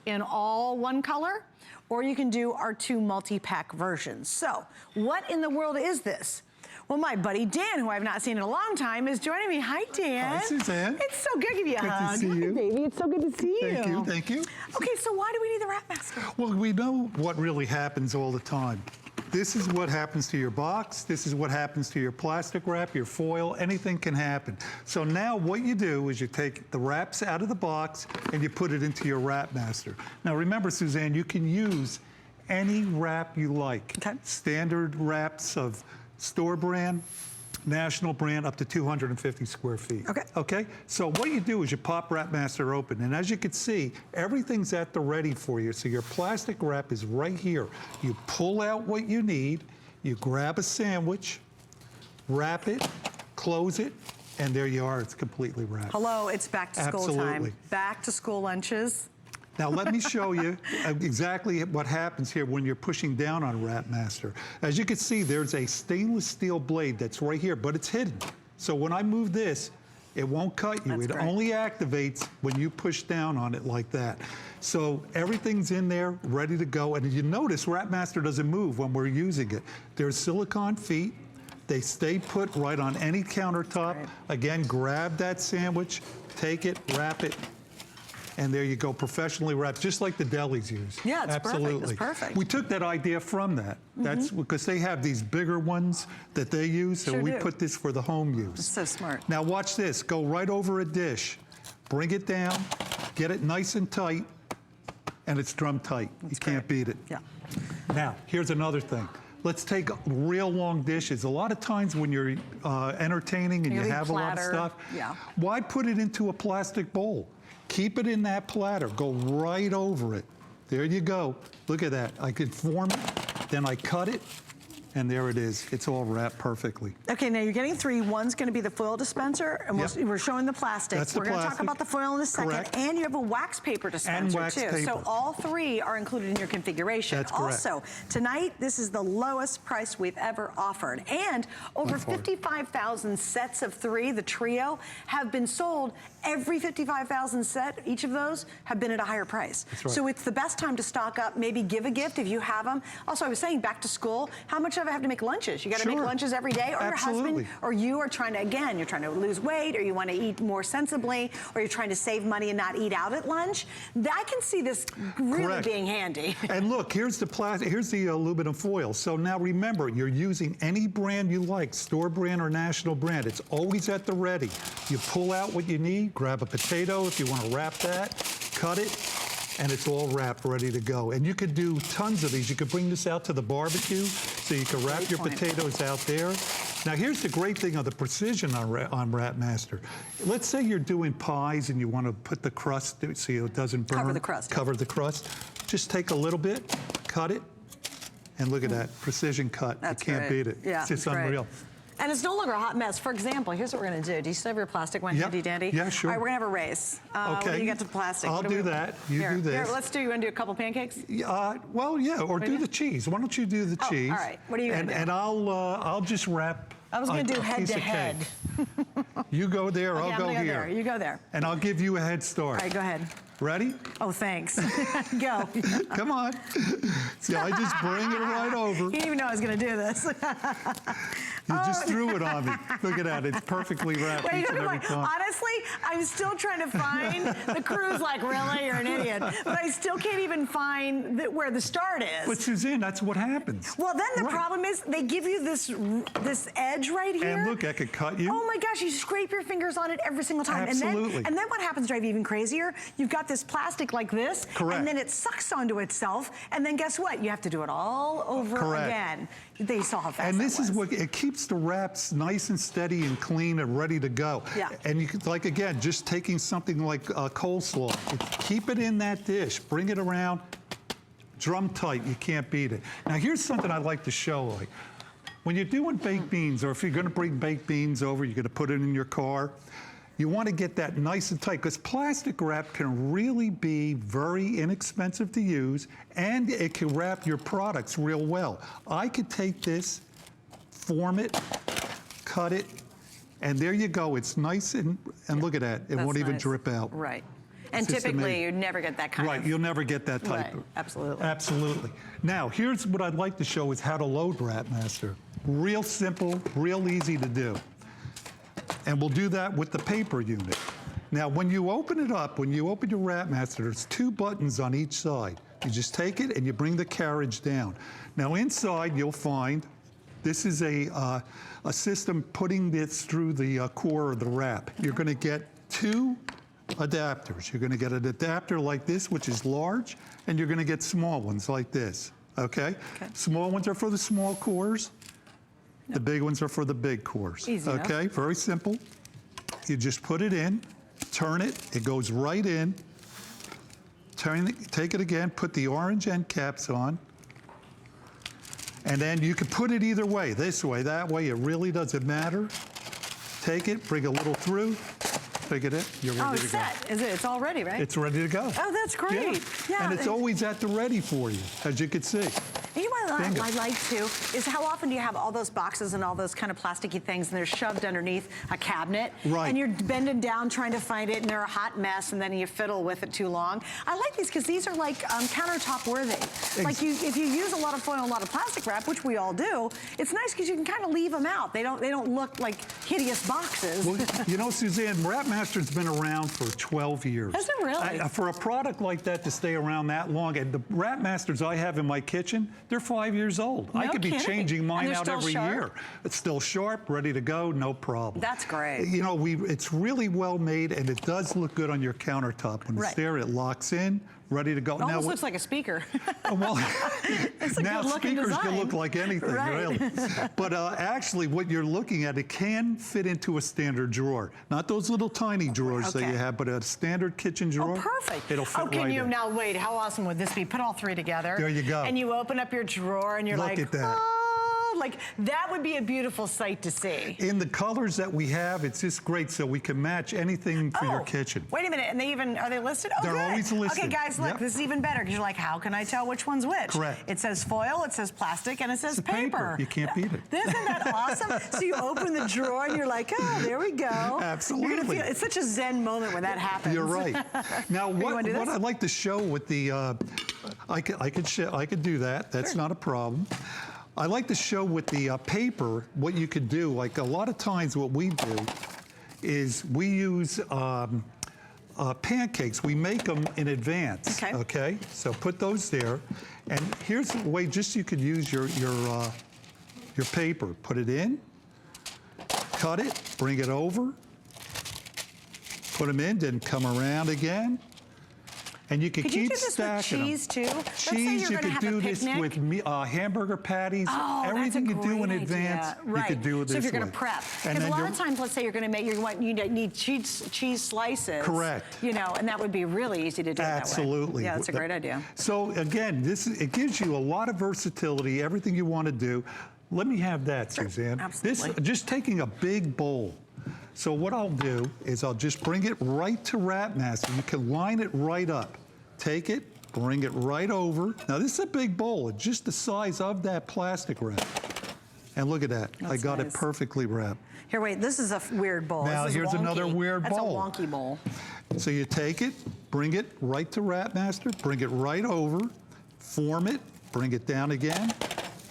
in all one color, or you can do our 2 multi-pack versions. So what in the world is this? Well, my buddy Dan, who I've not seen in a long time, is joining me. Hi, Dan. Hi, Suzanne. It's so good to give you a hug. Good to see you. Hi, baby. It's so good to see you. Thank you, thank you. Okay, so why do we need the Wrap Master? Well, we know what really happens all the time. This is what happens to your box. This is what happens to your plastic wrap, your foil. Anything can happen. So now what you do is you take the wraps out of the box and you put it into your Wrap Master. Now remember, Suzanne, you can use any wrap you like. Okay. Standard wraps of store brand, national brand, up to 250 square feet. Okay. Okay? So what you do is you pop Wrap Master open, and as you can see, everything's at the ready for you. So your plastic wrap is right here. You pull out what you need, you grab a sandwich, wrap it, close it, and there you are. It's completely wrapped. Hello, it's back to school time. Absolutely. Back to school lunches. Now let me show you exactly what happens here when you're pushing down on Wrap Master. As you can see, there's a stainless steel blade that's right here, but it's hidden. So when I move this, it won't cut you. That's It great. only activates when you push down on it like that. So everything's in there, ready to go. And you notice Wrap Master doesn't move when we're using it. There's silicone feet. They stay put right on any countertop. Right. Again, grab that sandwich, take it, wrap it, and there you go, professionally wrapped, just like the delis use. Yeah, it's Absolutely. perfect. It's perfect. We took that idea from that. That's because they have these bigger ones that they use, so Sure we do. put this for the home use. It's so smart. Now watch this. Go right over a dish, bring it down, get it nice and tight, and it's drum tight. You can't beat it. Yeah. Now, here's another thing. Let's take real long dishes. A lot of times when you're entertaining and you Maybe have a lot of platter. stuff, Yeah. why put it into a plastic bowl? Keep it in that platter. Go right over it. There you go. Look at that. I could form it, then I cut it, and there it is. It's all wrapped perfectly. Okay, now you're getting 3. One's going to be the foil dispenser, and Yep. we're showing the plastic. That's the We're going to talk plastic. about the foil in a second. Correct. And you have a wax paper dispenser, wax too. paper. So all 3 are included in your configuration. That's correct. Also, tonight, this is the lowest price we've ever offered. And over 55,000 sets of 3, the trio, have been sold every 55,000 set, each of those have been at a higher price. That's right. So it's the best time to stock up, maybe give a gift if you have them. Also, I was saying back to school, how much of it have to make lunches? You got to make lunches every day, or Absolutely. your husband, or you are trying to, again, you're trying to lose weight, or you want to eat more sensibly, or you're trying to save money and not eat out at lunch. I can see this really being handy. And look, here's the here's the aluminum foil. So now remember, you're using any brand you like, store brand or national brand. It's always at the ready. You pull out what you need, grab a potato if you want to wrap that, cut it, and it's all wrapped, ready to go. And you could do tons of these. You could bring this out to the barbecue, so you can wrap your potatoes out there. Now, here's the great thing of the precision on Wrap Master. Let's say you're doing pies and you want to put the crust so it doesn't burn. Cover the crust. Cover the crust. Just take a little bit, cut it, and look at that, precision cut. That's you can't beat it. Yeah, it's just unreal. And it's no longer a hot mess. For example, here's what we're going to do. Do you still have your plastic one handy dandy? Yeah, sure. All right, we're going to have a race. Okay. What do you got to plastic? I'll do that. You do this. Here, let's do, you want to do a couple pancakes? Well, yeah, or do the cheese. Why don't you do the cheese? All right. What are you going to do? And I'll just wrap I was going to do a head piece to of head. cake. You go there, Okay, I'll go I'm here. There. You go there. And I'll give you a head start. All right, go ahead. Ready? Oh, thanks. Go. Come on. See, I just bring it right over. You didn't even know I was going to do this. You just threw it on me. Look at that. It's perfectly wrapped Wait, each and every time. honestly, I'm still trying to find, the crew's like, really, you're an idiot. But I still can't even find where the start is. But Suzanne, that's what happens. Well, then the problem is they give you this edge right here. And look, I could cut you. Oh my gosh, you scrape your fingers on it every single time. Absolutely. And then what happens to drive you even crazier? You've got this plastic like this. Correct. And then it sucks onto itself. And then guess what? You have to do it all over again. They saw how fast And this that was. is what, it keeps the wraps nice and steady and clean and ready to go. Yeah. And you could, like, again, just taking something like coleslaw, keep it in that dish, bring it around, drum tight, you can't beat it. Now here's something I'd like to show, like, when you're doing baked beans, or if you're gonna bring baked beans over, you're gonna put it in your car, you want to get that nice and tight, because plastic wrap can really be very inexpensive to use, and it can wrap your products real well. I could take this, form it, cut it, and there you go. It's nice and look at that. It won't even drip out. Right. And It's just typically, amazing. you never get that kind of. Right, you'll never get that type. Right, absolutely. Absolutely. Now, here's what I'd like to show is how to load Wrap Master. Real simple, real easy to do. And we'll do that with the paper unit. Now, when you open it up, when you open your Wrap Master, there's 2 buttons on each side. You just take it and you bring the carriage down. Now, inside you'll find this is a system putting this through the core of the wrap. You're going to get 2 adapters. You're going to get an adapter like this, which is large, and you're going to get small ones like this. Okay? Small ones are for the small cores. The big ones are for the big cores. Easy enough. Okay, very simple. You just put it in, turn it, it goes right in. Take it again, put the orange end caps on. And then you can put it either way, this way, that way, it really doesn't matter. Take it, bring a little through, pick it in, you're ready to it's go. set. Is it? It's all ready, right? It's ready to go. Oh, that's great. Yeah. And it's always at the ready for you, as you can see. You know what Bingo. I like too is how often do you have all those boxes and all those kind of plasticky things and they're shoved underneath a cabinet, Right. and you're bending down trying to find it and they're a hot mess and then you fiddle with it too long. I like these because these are like countertop worthy. Like if you use a lot of foil and a lot of plastic wrap, which we all do, it's nice because you can kind of leave them out. They don't look like hideous boxes. Well, you know, Suzanne, Wrap Master's been around for 12 years. Has it really? For a product like that to stay around that long, and the Wrap Masters I have in my kitchen, they're 5 years old. I No could be kidding. changing And mine they're out still every sharp? year. It's still sharp, ready to go, no problem. That's great. You know, it's really well made, and it does look good on your countertop. When it's there, it locks in, ready to go. It almost looks like a speaker. Well, It's a now good-looking speakers can design. look like anything, Right. really. But actually, what you're looking at, it can fit into a standard drawer. Not those little tiny drawers that you have, but a standard kitchen drawer. Oh, perfect. It'll fit can right you in. now wait? How awesome would this be? Put all 3 together. There you go. And you open up your drawer and you're Look like, at that. oh, Like, that would be a beautiful sight to see. In the colors that we have, it's just great, so we can match anything for your kitchen. Wait a minute, and are they listed? Oh, They're good. always listed. Okay, guys, look, this is even better, because you're like, how can I tell which one's which? Correct. It says foil, it says plastic, and it says paper. You can't beat it. Isn't that awesome? So you open the drawer, and you're like, oh, there we go. Absolutely. It's such a zen moment when that happens. You're right. Now, what I'd like to show with the, I could do that. That's not a problem. I like to show with the paper what you could do. Like a lot of times what we do is we use pancakes. We make them in advance. Okay. So put those there. And here's the way just you could use your paper. Put it in, cut it, bring it over, put them in, then come around again. And you can keep stacking them. Could you do this with cheese too? Cheese, you could do this with hamburger patties. Oh, everything you do in advance, you could do this. So if you're going to prep, because a lot of times, let's say you're going to make, you need cheese slices. Correct. You know, and that would be really easy to do. Absolutely. That way. Yeah, that's a great idea. So again, it gives you a lot of versatility. Everything you want to do. Let me have that, Suzanne. Absolutely. Just taking a big bowl. So what I'll do is I'll just bring it right to Wrap Master. You can line it right up. Take it, bring it right over. Now this is a big bowl. It's just the size of that plastic wrap. And look at that. I got it perfectly wrapped. Here, wait, this is a weird bowl. Now here's another weird bowl. That's a wonky bowl. So you take it, bring it right to Wrap Master, bring it right over, form it, bring it down again,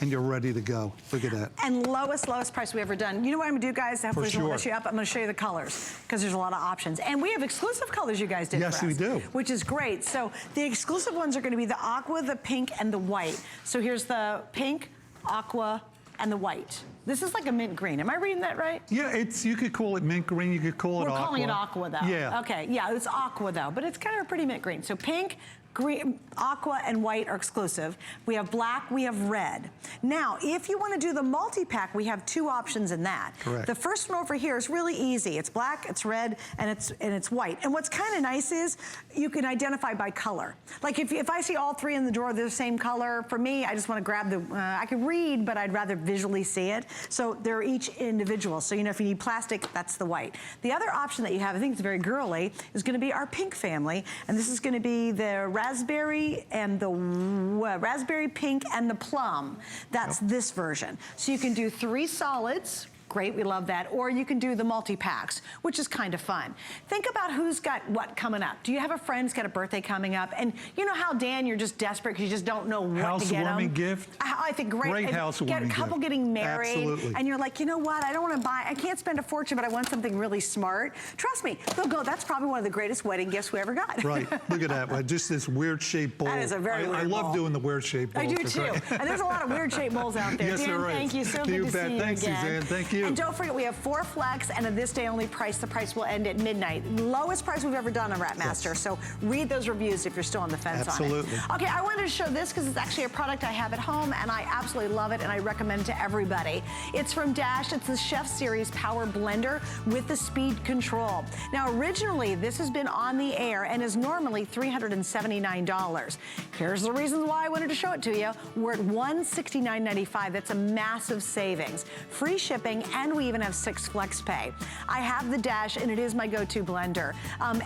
and you're ready to go. Look at that. And lowest price we've ever done. You know what I'm gonna do, guys? For sure. I'm gonna show you the colors, because there's a lot of options. And we have exclusive colors you guys did for us. Yes, we do. Which is great. So the exclusive ones are gonna be the aqua, the pink, and the white. So here's the pink, aqua, and the white. This is like a mint green. Am I reading that right? Yeah, you could call it mint green, you could call it aqua. We're calling it aqua, though. Yeah. Okay, yeah, it's aqua, though, but it's kind of a pretty mint green. So pink, green, aqua, and white are exclusive. We have black, we have red. Now, if you want to do the multi-pack, we have two options in that. Correct. The first one over here is really easy. It's black, it's red, and it's white. And what's kind of nice is you can identify by color. Like if I see all three in the drawer, they're the same color, for me, I just want to grab the, I can read, but I'd rather visually see it. So they're each individual. So, you know, if you need plastic, that's the white. The other option that you have, I think it's very girly, is going to be our pink family. And this is going to be the raspberry and the raspberry pink and the plum. That's this version. So you can do 3 solids. Great, we love that. Or you can do the multi-packs, which is kind of fun. Think about who's got what coming up. Do you have a friend who's got a birthday coming up? And you know how, Dan, you're just desperate because you just don't know what to get them? Housewarming gift. I think great housewarming gift. Get a couple getting married. Absolutely. And you're like, you know what? I don't want to buy, I can't spend a fortune, but I want something really smart. Trust me, they'll go, that's probably one of the greatest wedding gifts we ever got. Right, look at that. Just this weird shaped bowl. That is a very weird bowl. I love doing the weird shaped bowls. I do too. And there's a lot of weird shaped bowls out there. Yes, Dan, there is. thank you. So good to see you Thanks, again. Suzanne. Thank you. And don't forget, we have 4 flex and a this day only price. The price will end at midnight. Lowest price we've ever done on Wrap Master. Yes. So read those reviews if you're still on the fence on it. Okay, I wanted to show this because it's actually a product I have at home and I absolutely love it and I recommend it to everybody. It's from Dash. It's the Chef Series Power Blender with the speed control. Now, originally, this has been on the air and is normally $379. Here's the reasons why I wanted to show it to you. We're at $169.95. That's a massive savings. Free shipping, and we even have 6 flex pay. I have the Dash, and it is my go-to blender.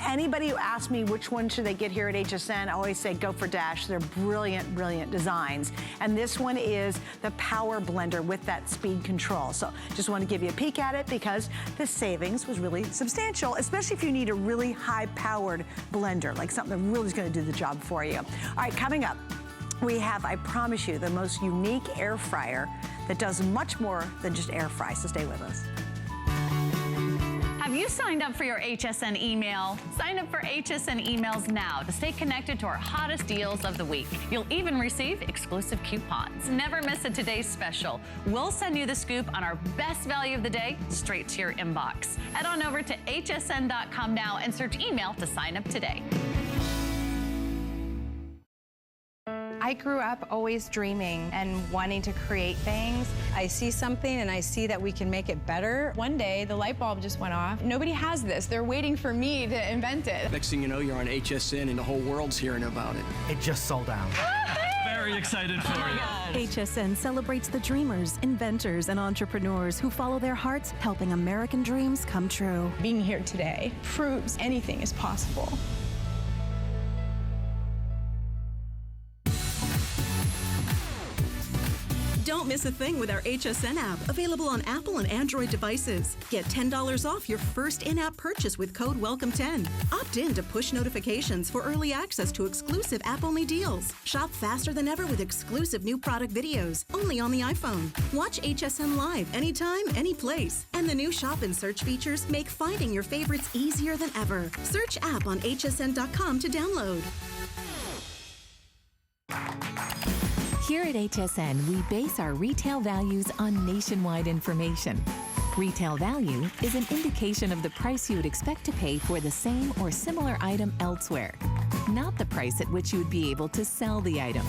Anybody who asks me which one should they get here at HSN, I always say go for Dash. They're brilliant, brilliant designs. And this one is the Power Blender with that speed control. So just want to give you a peek at it because the savings was really substantial, especially if you need a really high-powered blender, like something that really is going to do the job for you. All right, coming up, we have, I promise you, the most unique air fryer that does much more than just air fry, so stay with us. Have you signed up for your HSN email? Sign up for HSN emails now to stay connected to our hottest deals of the week. You'll even receive exclusive coupons. Never miss a today's special. We'll send you the scoop on our best value of the day straight to your inbox. Head on over to hsn.com now and search email to sign up today. I grew up always dreaming and wanting to create things. I see something and I see that we can make it better. One day, the light bulb just went off. Nobody has this. They're waiting for me to invent it. Next thing you know, you're on HSN and the whole world's hearing about it. It just sold out. very excited for it. HSN celebrates the dreamers, inventors, and entrepreneurs who follow their hearts, helping American dreams come true. Being here today proves anything is possible. Don't miss a thing with our HSN app, available on Apple and Android devices. Get $10 off your first in-app purchase with code WELCOME10. Opt in to push notifications for early access to exclusive app-only deals. Shop faster than ever with exclusive new product videos, only on the iPhone. Watch HSN Live anytime, any place. And the new shop and search features make finding your favorites easier than ever. Search app on hsn.com to download. Here at HSN, we base our retail values on nationwide information. Retail value is an indication of the price you would expect to pay for the same or similar item elsewhere, not the price at which you would be able to sell the item.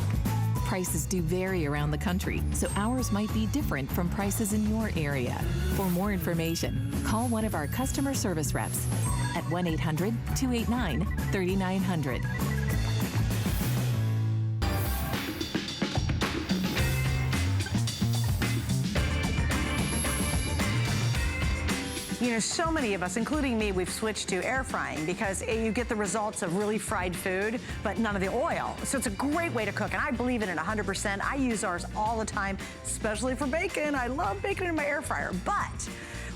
Prices do vary around the country, so ours might be different from prices in your area. For more information, call one of our customer service reps at 1-800-289-3900. You know, so many of us, including me, we've switched to air frying because you get the results of really fried food, but none of the oil. So it's a great way to cook, and I believe in it 100%. I use ours all the time, especially for bacon. I love bacon in my air fryer, but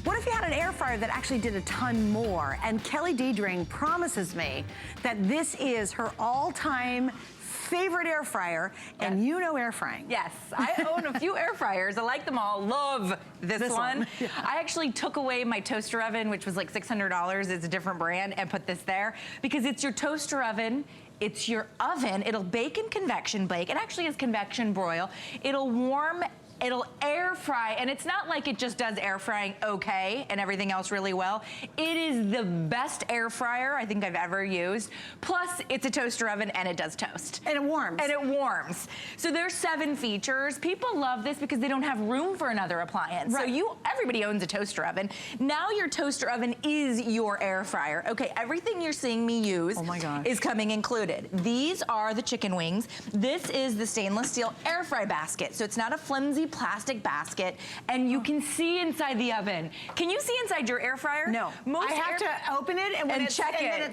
what if you had an air fryer that actually did a ton more? And Kelly Dedring promises me that this is her all-time favorite air fryer, and you know air frying. Yes, I own a few air fryers. I like them all. Love this one. Yeah. I actually took away my toaster oven, which was like $600. It's a different brand, and put this there because it's your toaster oven. It's your oven. It'll bake in convection bake. It actually is convection broil. It'll warm. It'll air fry, and it's not like it just does air frying okay and everything else really well. It is the best air fryer I think I've ever used. Plus, it's a toaster oven and it does toast. And it warms. And it warms. So there's 7 features. People love this because they don't have room for another appliance. Right. So everybody owns a toaster oven. Now your toaster oven is your air fryer. Okay, everything you're seeing me use is coming included. These are the chicken wings. This is the stainless steel air fry basket. So it's not a flimsy plastic basket, and you can see inside the oven. Can you see inside your air fryer? No. I have to open it and then it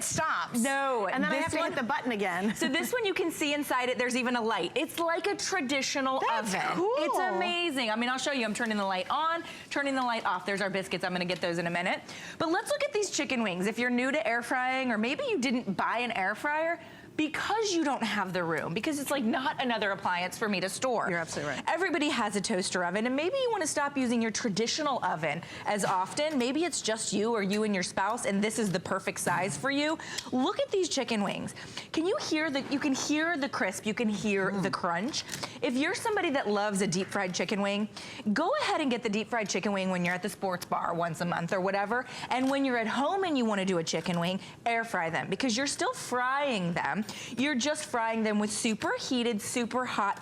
stops. No. And then I have to hit the button again. So this one you can see inside it, there's even a light. It's like a traditional oven. Cool. It's amazing. I mean, I'll show you. I'm turning the light on, turning the light off. There's our biscuits. I'm gonna get those in a minute. But let's look at these chicken wings. If you're new to air frying, or maybe you didn't buy an air fryer, because you don't have the room, because it's like not another appliance for me to store. You're absolutely right. Everybody has a toaster oven, and maybe you want to stop using your traditional oven as often. Maybe it's just you or you and your spouse, and this is the perfect size for you. Look at these chicken wings. Can you hear you can hear the crisp, you can hear the crunch. If you're somebody that loves a deep fried chicken wing, go ahead and get the deep fried chicken wing when you're at the sports bar once a month or whatever. And when you're at home and you want to do a chicken wing, air fry them, because you're still frying them. You're just frying them with superheated, super hot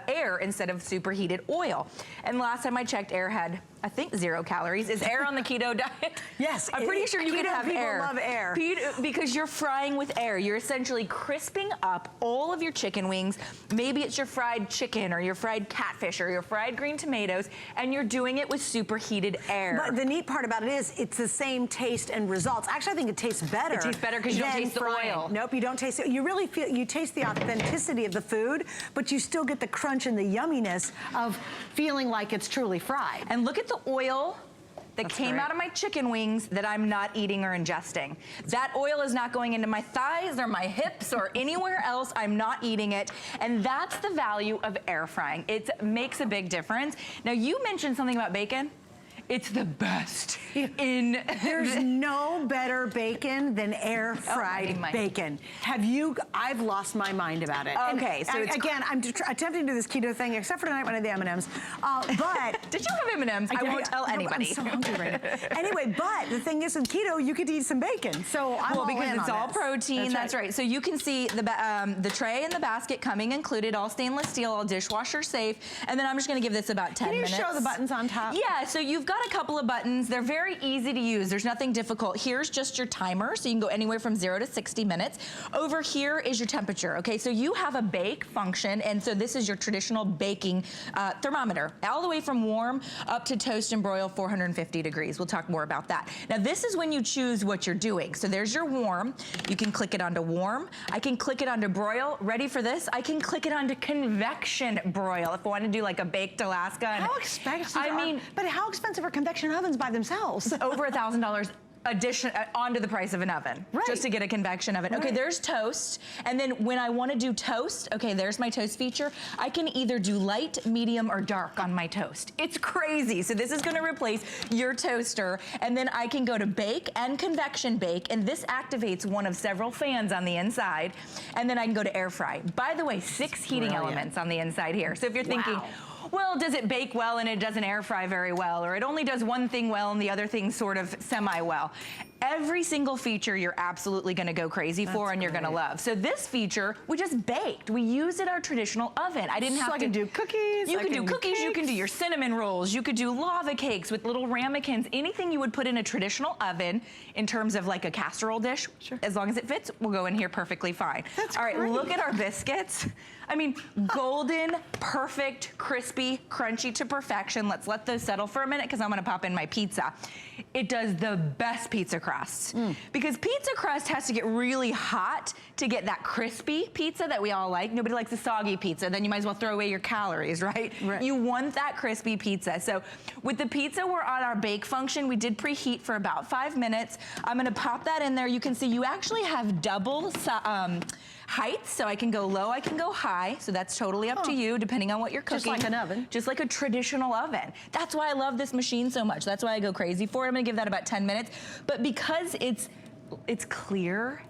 air instead of superheated oil. And last time I checked, air had, I think, 0 calories. Is air on the keto diet? Yes. I'm pretty sure you can have air. People love air. Because you're frying with air. You're essentially crisping up all of your chicken wings. Maybe it's your fried chicken or your fried catfish or your fried green tomatoes, and you're doing it with superheated air. But the neat part about it is it's the same taste and results. Actually, I think it tastes better. It tastes better because you don't taste the oil. Nope, you don't taste it. You really feel, you taste the authenticity of the food, but you still get the crunch and the yumminess of feeling like it's truly fried. And look at the oil that came out of my chicken wings that I'm not eating or ingesting. That oil is not going into my thighs or my hips or anywhere else. I'm not eating it. And that's the value of air frying. It makes a big difference. Now, you mentioned something about bacon. It's the best in... There's no better bacon than air fried bacon. I've lost my mind about it. Okay, so again, I'm attempting to do this keto thing, except for tonight when I had the M&Ms. But... Did you have M&Ms? I won't tell anybody. I'm so hungry right now. Anyway, but the thing is, with keto, you could eat some bacon. So I'm all because in it's on all this. protein. That's right. So you can see the tray and the basket coming included, all stainless steel, all dishwasher safe. And then I'm just going to give this about 10 minutes. Can you show the buttons on top? Yeah, so you've got got a couple of buttons. They're very easy to use. There's nothing difficult. Here's just your timer, so you can go anywhere from 0 to 60 minutes. Over here is your temperature, okay? So you have a bake function, and so this is your traditional baking thermometer, all the way from warm up to toast and broil 450 degrees. We'll talk more about that. Now, this is when you choose what you're doing. So there's your warm. You can click it onto warm. I can click it onto broil. Ready for this? I can click it onto convection broil if I want to do like a baked Alaska. How expensive but how expensive are convection ovens by themselves? Over $1,000 addition onto the price of an oven, just to get a convection oven. Okay, there's toast, and then when I want to do toast, okay, there's my toast feature. I can either do light, medium, or dark on my toast. It's crazy. So this is going to replace your toaster, and then I can go to bake and convection bake, and this activates one of several fans on the inside, and then I can go to air fry. By the way, 6 heating elements on the inside here. So if you're thinking, well, does it bake well and it doesn't air fry very well, or it only does one thing well and the other thing sort of semi-well? Every single feature you're absolutely gonna go crazy for and you're gonna love. So this feature, we just baked. We used it our traditional oven. I didn't have to- I can do cookies. You can do cookies, you can do your cinnamon rolls, you could do lava cakes with little ramekins, anything you would put in a traditional oven in terms of like a casserole dish. As long as it fits, we'll go in here perfectly fine. All right, look at our biscuits. I mean, golden, perfect, crispy, crunchy to perfection. Let's let those settle for a minute because I'm gonna pop in my pizza. It does the best pizza crust because pizza crust has to get really hot to get that crispy pizza that we all like. Nobody likes a soggy pizza. Then you might as well throw away your calories, right? You want that crispy pizza. So with the pizza, we're on our bake function. We did preheat for about 5 minutes. I'm gonna pop that in there. You can see you actually have double heights, so I can go low, I can go high, so that's totally up to you, depending on what you're cooking. Just like an oven. Just like a traditional oven. That's why I love this machine so much. That's why I go crazy for it. I'm gonna give that about 10 minutes. But because it's clear,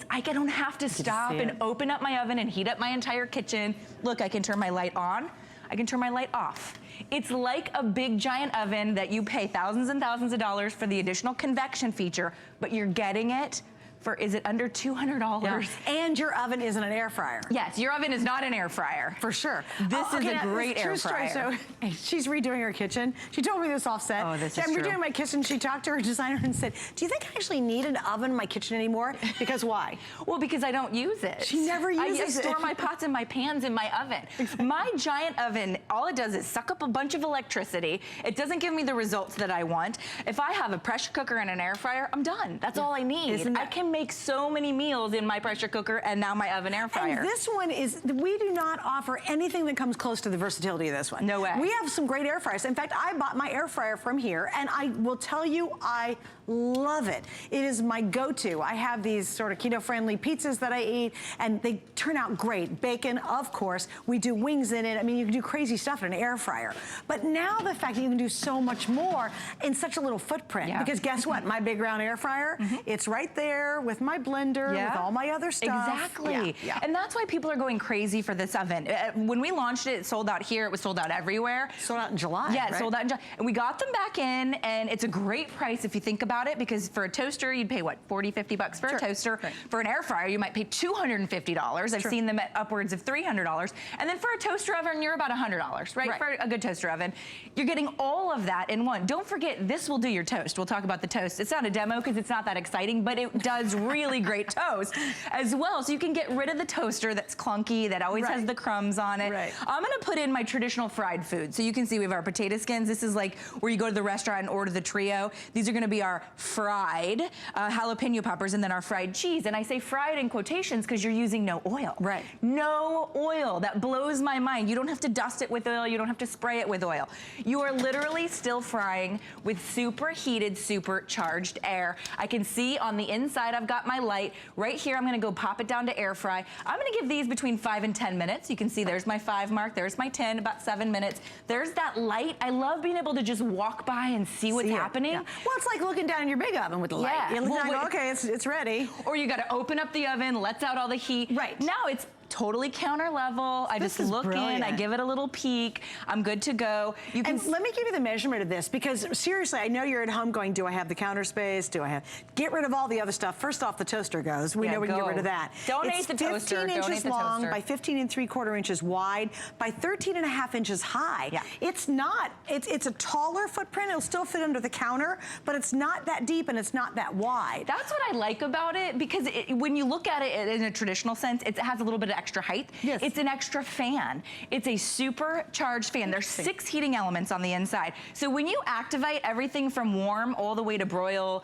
I don't have to stop and open up my oven and heat up my entire kitchen. Look, I can turn my light on, I can turn my light off. It's like a big giant oven that you pay thousands and thousands of dollars for the additional convection feature, but you're getting it for, is it under $200? Yeah. And your oven isn't an air fryer. Yes, your oven is not an air fryer. For sure. This is a great air fryer. So she's redoing her kitchen. She told me this offset. Oh, this is I'm true. redoing my kitchen. She talked to her designer and said, do you think I actually need an oven in my kitchen anymore? Because why? Well, because I don't use it. She never uses it. I store my pots and my pans in my oven. My giant oven, all it does is suck up a bunch of electricity. It doesn't give me the results that I want. If I have a pressure cooker and an air fryer, I'm done. That's all I need. I can make so many meals in my pressure cooker and now my oven air fryer. And this one is, we do not offer anything that comes close to the versatility of this one. No way. We have some great air fryers. In fact, I bought my air fryer from here and I will tell you, I love it. It is my go-to. I have these sort of keto-friendly pizzas that I eat and they turn out great. Bacon, of course. We do wings in it. I mean, you can do crazy stuff in an air fryer. But now the fact that you can do so much more in such a little footprint, because guess what? My big round air fryer, it's right there with my blender, with all my other stuff. Exactly. And that's why people are going crazy for this oven. When we launched it, it sold out here. It was sold out everywhere. Sold out in July. Yeah, it sold out in July. And we got them back in, and it's a great price if you think about it, because for a toaster, you'd pay what, 40, 50 bucks for a toaster. For an air fryer, you might pay $250. I've seen them at upwards of $300. And then for a toaster oven, you're about $100, right? For a good toaster oven. You're getting all of that in one. Don't forget, this will do your toast. We'll talk about the toast. It's not a demo because it's not that exciting, but it does really great toast as well. So you can get rid of the toaster that's clunky, that always has the crumbs on it. I'm gonna put in my traditional fried food. So you can see we have our potato skins. This is like where you go to the restaurant and order the trio. These are gonna be our fried jalapeno peppers and then our fried cheese. And I say fried in quotations because you're using no oil. No oil. That blows my mind. You don't have to dust it with oil. You don't have to spray it with oil. You are literally still frying with superheated, supercharged air. I can see on the inside I've got my light. Right here I'm gonna go pop it down to air fry. I'm gonna give these between 5 and 10 minutes. You can see there's my 5 mark, there's my 10, about 7 minutes. There's that light. I love being able to just walk by and see what's happening. Well, it's like looking down in your big oven with the light. You look down and go, okay, it's ready. Or you gotta open up the oven, lets out all the heat. Now totally counter level. I just look in, I give it a little peek. I'm good to go. You can and let me give you the measurement of this, because seriously, I know you're at home going, do I have the counter space? Do I have, get rid of all the other stuff. First off, the toaster goes. We know we can get rid of that. Donate the toaster. 15 inches long by 15 3/4 inches wide by 13.5 inches high. Yeah. It's not, it's a taller footprint. It'll still fit under the counter, but it's not that deep and it's not that wide. That's what I like about it, because when you look at it in a traditional sense, it has a little bit of extra height. Yes. It's an extra fan. It's a supercharged fan. There's 6 heating elements on the inside. So when you activate everything from warm all the way to broil,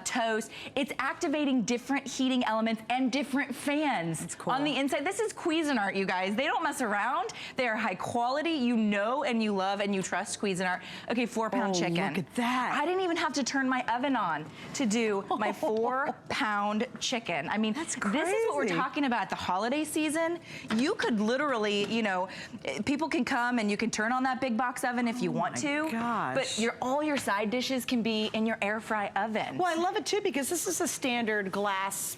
toast, it's activating different heating elements and different fans on the inside. This is Cuisinart, you guys. They don't mess around. They are high quality. You know and you love and you trust Cuisinart. Okay, 4-pound chicken. Look at that. I didn't even have to turn my oven on to do my 4-pound chicken. I mean, this is what we're talking about. The holiday season, you could literally, you know, people can come and you can turn on that big box oven if you want to. Gosh. But all your side dishes can be in your air fry oven. Well, I love it too, because this is a standard glass,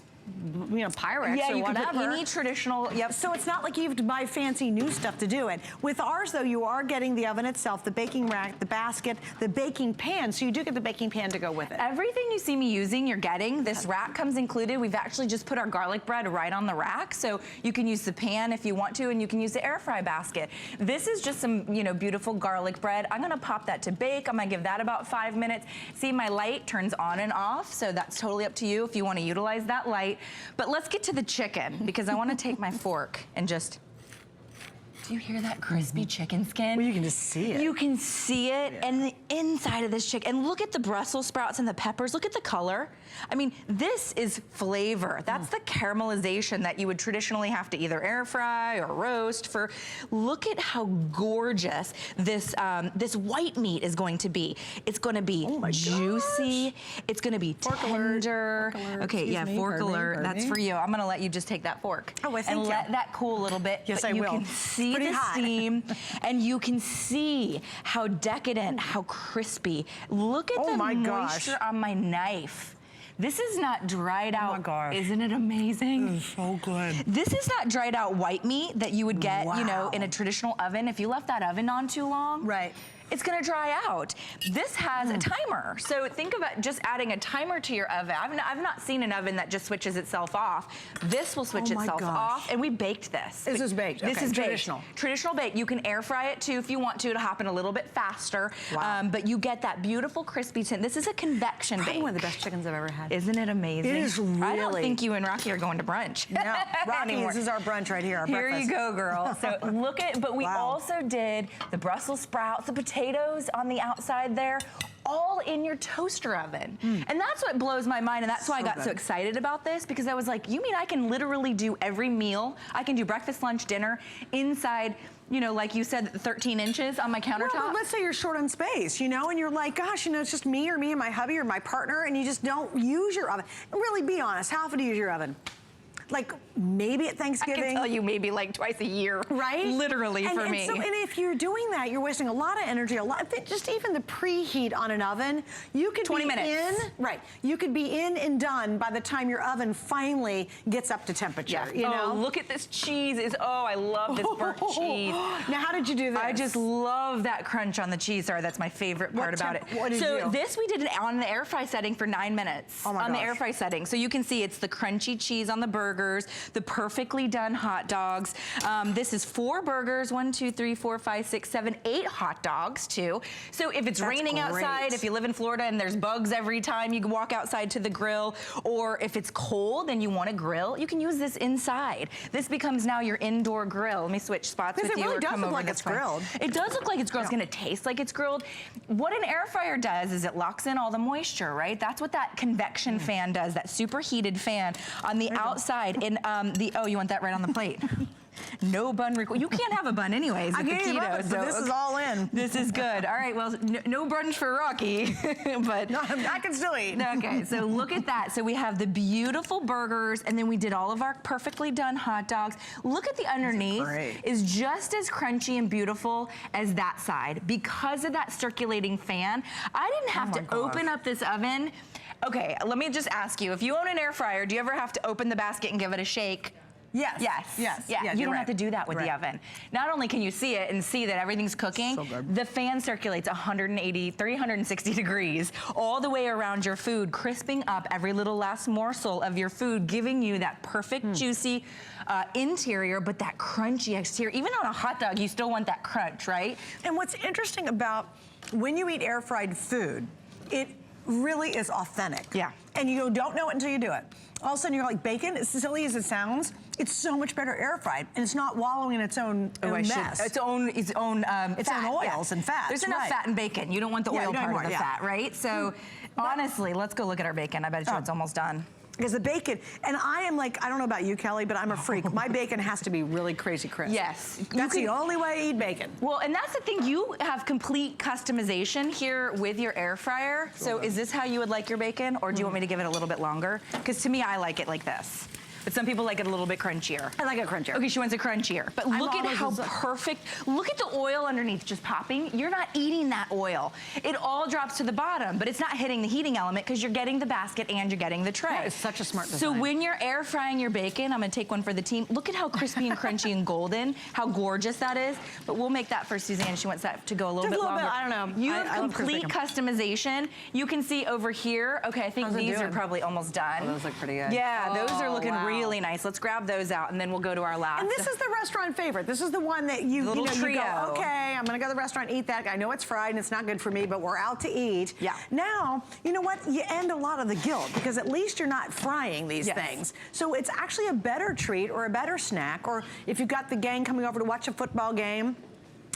you know, Pyrex yeah, or you whatever. can put any traditional, yep. So it's not like you have to buy fancy new stuff to do it. With ours, though, you are getting the oven itself, the baking rack, the basket, the baking pan. So you do get the baking pan to go with it. Everything you see me using, you're getting. This rack comes included. We've actually just put our garlic bread right on the rack. So you can use the pan if you want to, and you can use the air fry basket. This is just some, you know, beautiful garlic bread. I'm gonna pop that to bake. I'm gonna give that about 5 minutes. See, my light turns on and off, so that's totally up to you if you wanna utilize that light. But let's get to the chicken, because I want to take my fork and just, do you hear that crispy chicken skin? Well, you can just see it. You can see it, and the inside of this chicken, and look at the Brussels sprouts and the peppers, look at the color. I mean, this is flavor. That's the caramelization that you would traditionally have to either air fry or roast for. Look at how gorgeous this this white meat is going to be. It's going to be juicy. It's going to be tender. Fork alert. Okay, yeah, fork alert. That's for you. I'm going to let you just take that fork. Oh, well, thank and you. let that cool a little bit. Yes, but I will. You can see the steam, and you can see how decadent, how crispy. Look at the moisture on my knife. This is not dried out. Oh my gosh. Isn't it amazing? It is so good. This is not dried out white meat that you would get, you know, in a traditional oven. If you left that oven on too long, right, it's gonna dry out. This has a timer. So think about just adding a timer to your oven. I've not seen an oven that just switches itself off. This will switch itself off, and we baked this. This is baked. This is traditional. Baked. Traditional baked. You can air fry it too if you want to happen a little bit faster. Wow. But you get that beautiful crispy tint. This is a convection bake. Probably one of the best chickens I've ever had. Isn't it amazing? It is really. I don't think you and Rocky are going to brunch. No, Rocky, this is our brunch right here, our Here breakfast. you go, girl. So look at, but we also did the Brussels sprouts, the potatoes on the outside there, all in your toaster oven. And that's what blows my mind, and that's why I got so excited about this, because I was like, you mean I can literally do every meal? I can do breakfast, lunch, dinner inside, you know, like you said, 13 inches on my countertop. Well, but let's say you're short on space, you know, and you're like, gosh, you know, it's just me and my hubby or my partner, and you just don't use your oven. Really, be honest, how often do you use your oven? Like maybe at Thanksgiving. I can tell you maybe like twice a year. Right? Literally for me. So, and if you're doing that, you're wasting a lot of energy, just even the preheat on an oven, you could 20 be minutes. you could be in and done by the time your oven finally gets up to temperature, you know? Look at this cheese. I love this burnt cheese. Now, how did you do this? I just love that crunch on the cheese. Sorry, that's my favorite part about it. What did you do? This we did it on the air fry setting for 9 minutes. Oh my on the air fry setting. So you can see it's the crunchy cheese on the burgers, the perfectly done hot dogs. This is 4 burgers, 1, 2, 3, 4, 5, 6, 7, 8 hot dogs too. So if it's raining outside, if you live in Florida and there's bugs every time you walk outside to the grill, or if it's cold and you want to grill, you can use this inside. This becomes now your indoor grill. Let me switch spots with you. It really or does come look over like this it's way. grilled. It does look like it's grilled. It's going to taste like it's grilled. What an air fryer does is it locks in all the moisture, right? That's what that convection fan does, that superheated fan on the outside. And you want that right on the plate. No bun required. You can't have a bun anyways with the keto. So this is all in. This is good. All right, well, no brunch for Rocky, but no, I can still eat. Okay, so look at that. So we have the beautiful burgers, and then we did all of our perfectly done hot dogs. Look at the underneath. Is just as crunchy and beautiful as that side because of that circulating fan. I didn't have to open up this oven. Okay, let me just ask you, if you own an air fryer, do you ever have to open the basket and give it a shake? Yes. Yeah, you don't have to do that with the oven. Not only can you see it and see that everything's cooking, the fan circulates 180, 360 degrees all the way around your food, crisping up every little last morsel of your food, giving you that perfect juicy interior, but that crunchy exterior. Even on a hot dog, you still want that crunch, right? And what's interesting about when you eat air fried food, it really is authentic. Yeah. And you don't know it until you do it. All of a sudden you're like, bacon, as silly as it sounds, it's so much better air fried, and it's not wallowing in its own mess. Its own fat, oils and fats. There's enough fat in bacon. You don't want the oil part of the fat, right? So honestly, let's go look at our bacon. I bet it's almost done. Because the bacon, and I am like, I don't know about you, Kelly, but I'm a freak. My bacon has to be really crazy crisp. Yes. That's the only way I eat bacon. Well, and that's the thing, you have complete customization here with your air fryer. So is this how you would like your bacon, or do you want me to give it a little bit longer? Because to me, I like it like this. But some people like it a little bit crunchier. I like it crunchier. Okay, she wants it crunchier. But look at how perfect, look at the oil underneath just popping. You're not eating that oil. It all drops to the bottom, but it's not hitting the heating element because you're getting the basket and you're getting the tray. That is such a smart design. So when you're air frying your bacon, I'm gonna take one for the team. Look at how crispy and crunchy and golden, how gorgeous that is. But we'll make that for Suzanne. She wants that to go a little bit longer. I don't know. You have complete customization. You can see over here, okay, I think these are probably almost done. Oh, those look pretty good. Yeah, those are looking really nice. Let's grab those out and then we'll go to our last. And this is the restaurant favorite. This is the one that you go, okay, I'm gonna go to the restaurant, eat that. I know it's fried and it's not good for me, but we're out to eat. Yeah. Now, you know what? You end a lot of the guilt because at least you're not frying these things. So it's actually a better treat or a better snack, or if you've got the gang coming over to watch a football game.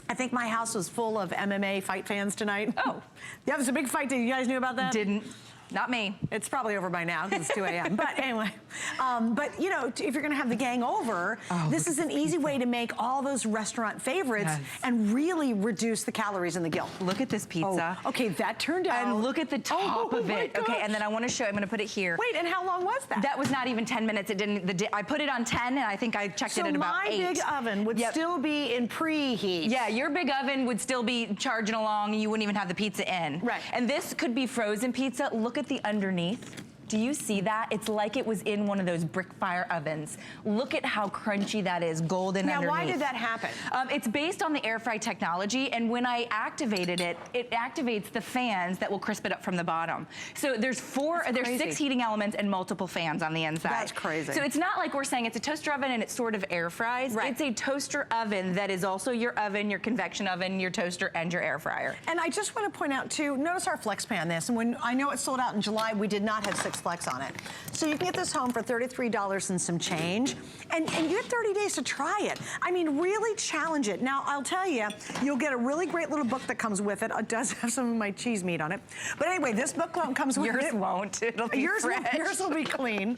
I think my house was full of MMA fight fans tonight. Oh. Yeah, it was a big fight. You guys knew about that? Didn't. Not me. It's probably over by now because it's 2 a.m. But anyway, but you know, if you're gonna have the gang over, this is an easy way to make all those restaurant favorites and really reduce the calories and the guilt. Look at this pizza. Oh, okay, that turned out. And look at the top of it. Okay, and then I wanna show, I'm gonna put it here. Wait, and how long was that? That was not even 10 minutes. It didn't, I put it on 10 and I think I checked it at about 8. So my big oven would still be in preheat. Yeah, your big oven would still be charging along and you wouldn't even have the pizza in. Right. And this could be frozen pizza. Look at the underneath. Do you see that? It's like it was in one of those brick fire ovens. Look at how crunchy that is, golden underneath. Now, why did that happen? It's based on the air fry technology, and when I activated it, it activates the fans that will crisp it up from the bottom. So there's 6 heating elements and multiple fans on the inside. That's crazy. So it's not like we're saying it's a toaster oven and it sort of air fries. Right. It's a toaster oven that is also your oven, your convection oven, your toaster, and your air fryer. And I just want to point out too, notice our flex pan this, and when I know it sold out in July, we did not have 6 flex on it. So you can get this home for $33 and some change, and you get 30 days to try it. I mean, really challenge it. Now, I'll tell you, you'll get a really great little book that comes with it. It does have some of my cheese meat on it. But anyway, this book comes with it. Yours won't. It'll be fresh. Yours will be clean.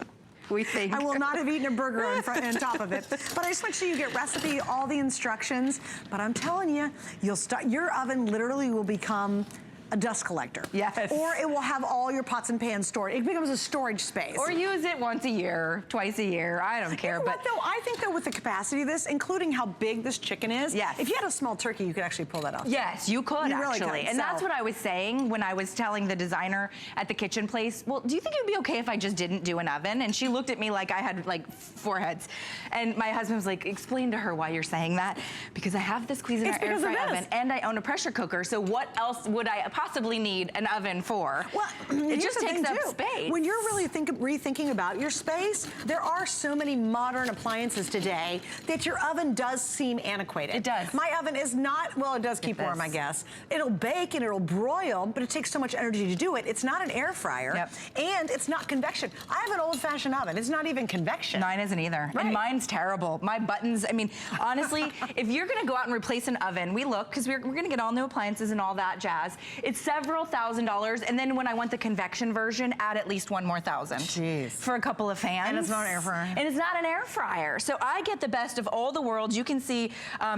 We think. I will not have eaten a burger on top of it. But I just want you to get recipe, all the instructions. But I'm telling you, your oven literally will become a dust collector. Yes. Or it will have all your pots and pans stored. It becomes a storage space. Or use it once a year, twice a year. I don't care. You know what, though? I think, though, with the capacity of this, including how big this chicken is, if you had a small turkey, you could actually pull that off. Yes, you could, really actually. could. And that's what I was saying when I was telling the designer at the kitchen place, well, do you think it would be okay if I just didn't do an oven? And she looked at me like I had, like, 4 heads. And my husband was like, explain to her why you're saying that. Because I have this Cuisinart air fry oven, and I own a pressure cooker, so what else would I possibly need an oven for? Well, it just takes up space. When you're really rethinking about your space, there are so many modern appliances today that your oven does seem antiquated. It does. My oven is not, well, it does keep warm, I guess. It'll bake and it'll broil, but it takes so much energy to do it. It's not an air fryer, and it's not convection. I have an old-fashioned oven. It's not even convection. Mine isn't either. Right. And mine's terrible. My buttons, I mean, honestly, if you're gonna go out and replace an oven, we look, because we're gonna get all new appliances and all that jazz. It's several $1,000s, and then when I want the convection version, add at least $1,000 more. Jeez. For a couple of fans. And it's not an air fryer. And it's not an air fryer. So I get the best of all the worlds. You can see,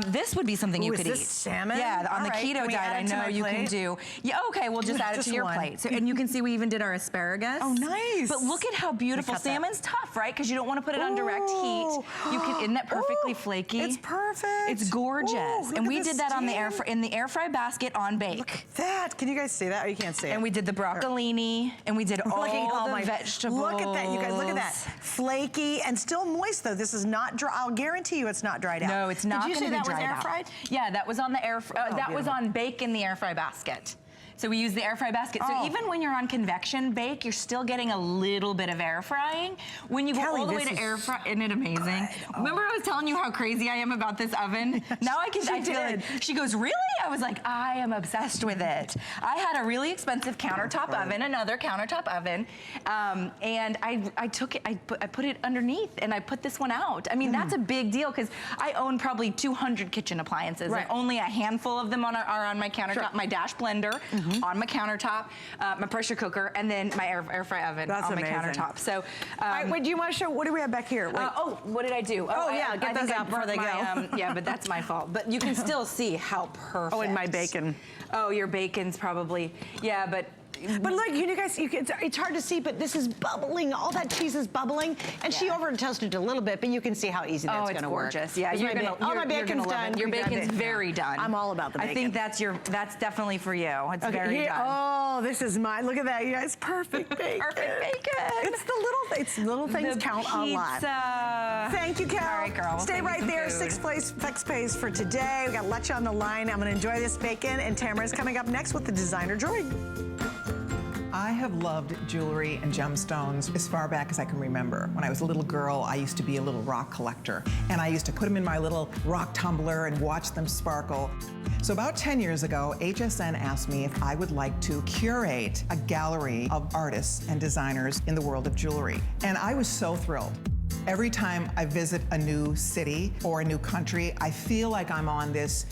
this would be something you could eat. Is this salmon? Yeah, on the keto diet, I know you can do. Yeah, okay, we'll just add it to your plate. So, and you can see we even did our asparagus. Oh, nice. But look at how beautiful. Salmon's tough, right? Because you don't want to put it on direct heat. You can, isn't that perfectly flaky? It's perfect. It's gorgeous. And we did that on in the air fry basket on bake. Look at that. Can you guys see that? Or you can't see it. And we did the broccolini, and we did all the vegetables. Look at that, you guys, look at that. Flaky and still moist though. This is not dry. I'll guarantee you it's not dried out. No, it's not. Did you say that was air out. fried? Yeah, that was on the air. That was on bake in the air fry basket. So we use the air fry basket. So even when you're on convection bake, you're still getting a little bit of air frying. When you go all the way to air fry, isn't it amazing? Remember I was telling you how crazy I am about this oven? Now I feel like, she goes, really? I was like, I am obsessed with it. I had a really expensive countertop oven, another countertop oven, and I took it, I put it underneath and I put this one out. I mean, that's a big deal because I own probably 200 kitchen appliances. And only a handful of them are on my countertop, my dash blender, on my countertop, my pressure cooker, and then my air fry oven on my countertop. So, all right, wait, do you want to show, what do we have back here? What did I do? Get those out before they go. Yeah, but that's my fault. But you can still see how perfect. Oh, and my bacon. Oh, your bacon's probably, yeah, but look, you guys, it's hard to see, but this is bubbling. All that cheese is bubbling, and she over toasted a little bit, but you can see how easy that's going to work. Gorgeous. Yeah, my bacon's done. Your bacon's very done. I'm all about the bacon. I think that's definitely for you. It's very done. Oh, this is mine. Look at that, you guys. Perfect bacon. Perfect bacon. It's little things count a lot. Thank you, Cal. All right, girl. Stay right there. Sixth place flex pays for today. We got Leche on the line. I'm going to enjoy this bacon, and Tamara's coming up next with the designer jewelry. I have loved jewelry and gemstones as far back as I can remember. When I was a little girl, I used to be a little rock collector, and I used to put them in my little rock tumbler and watch them sparkle. So about 10 years ago, HSN asked me if I would like to curate a gallery of artists and designers in the world of jewelry, and I was so thrilled. Every time I visit a new city or a new country, I feel like I'm on this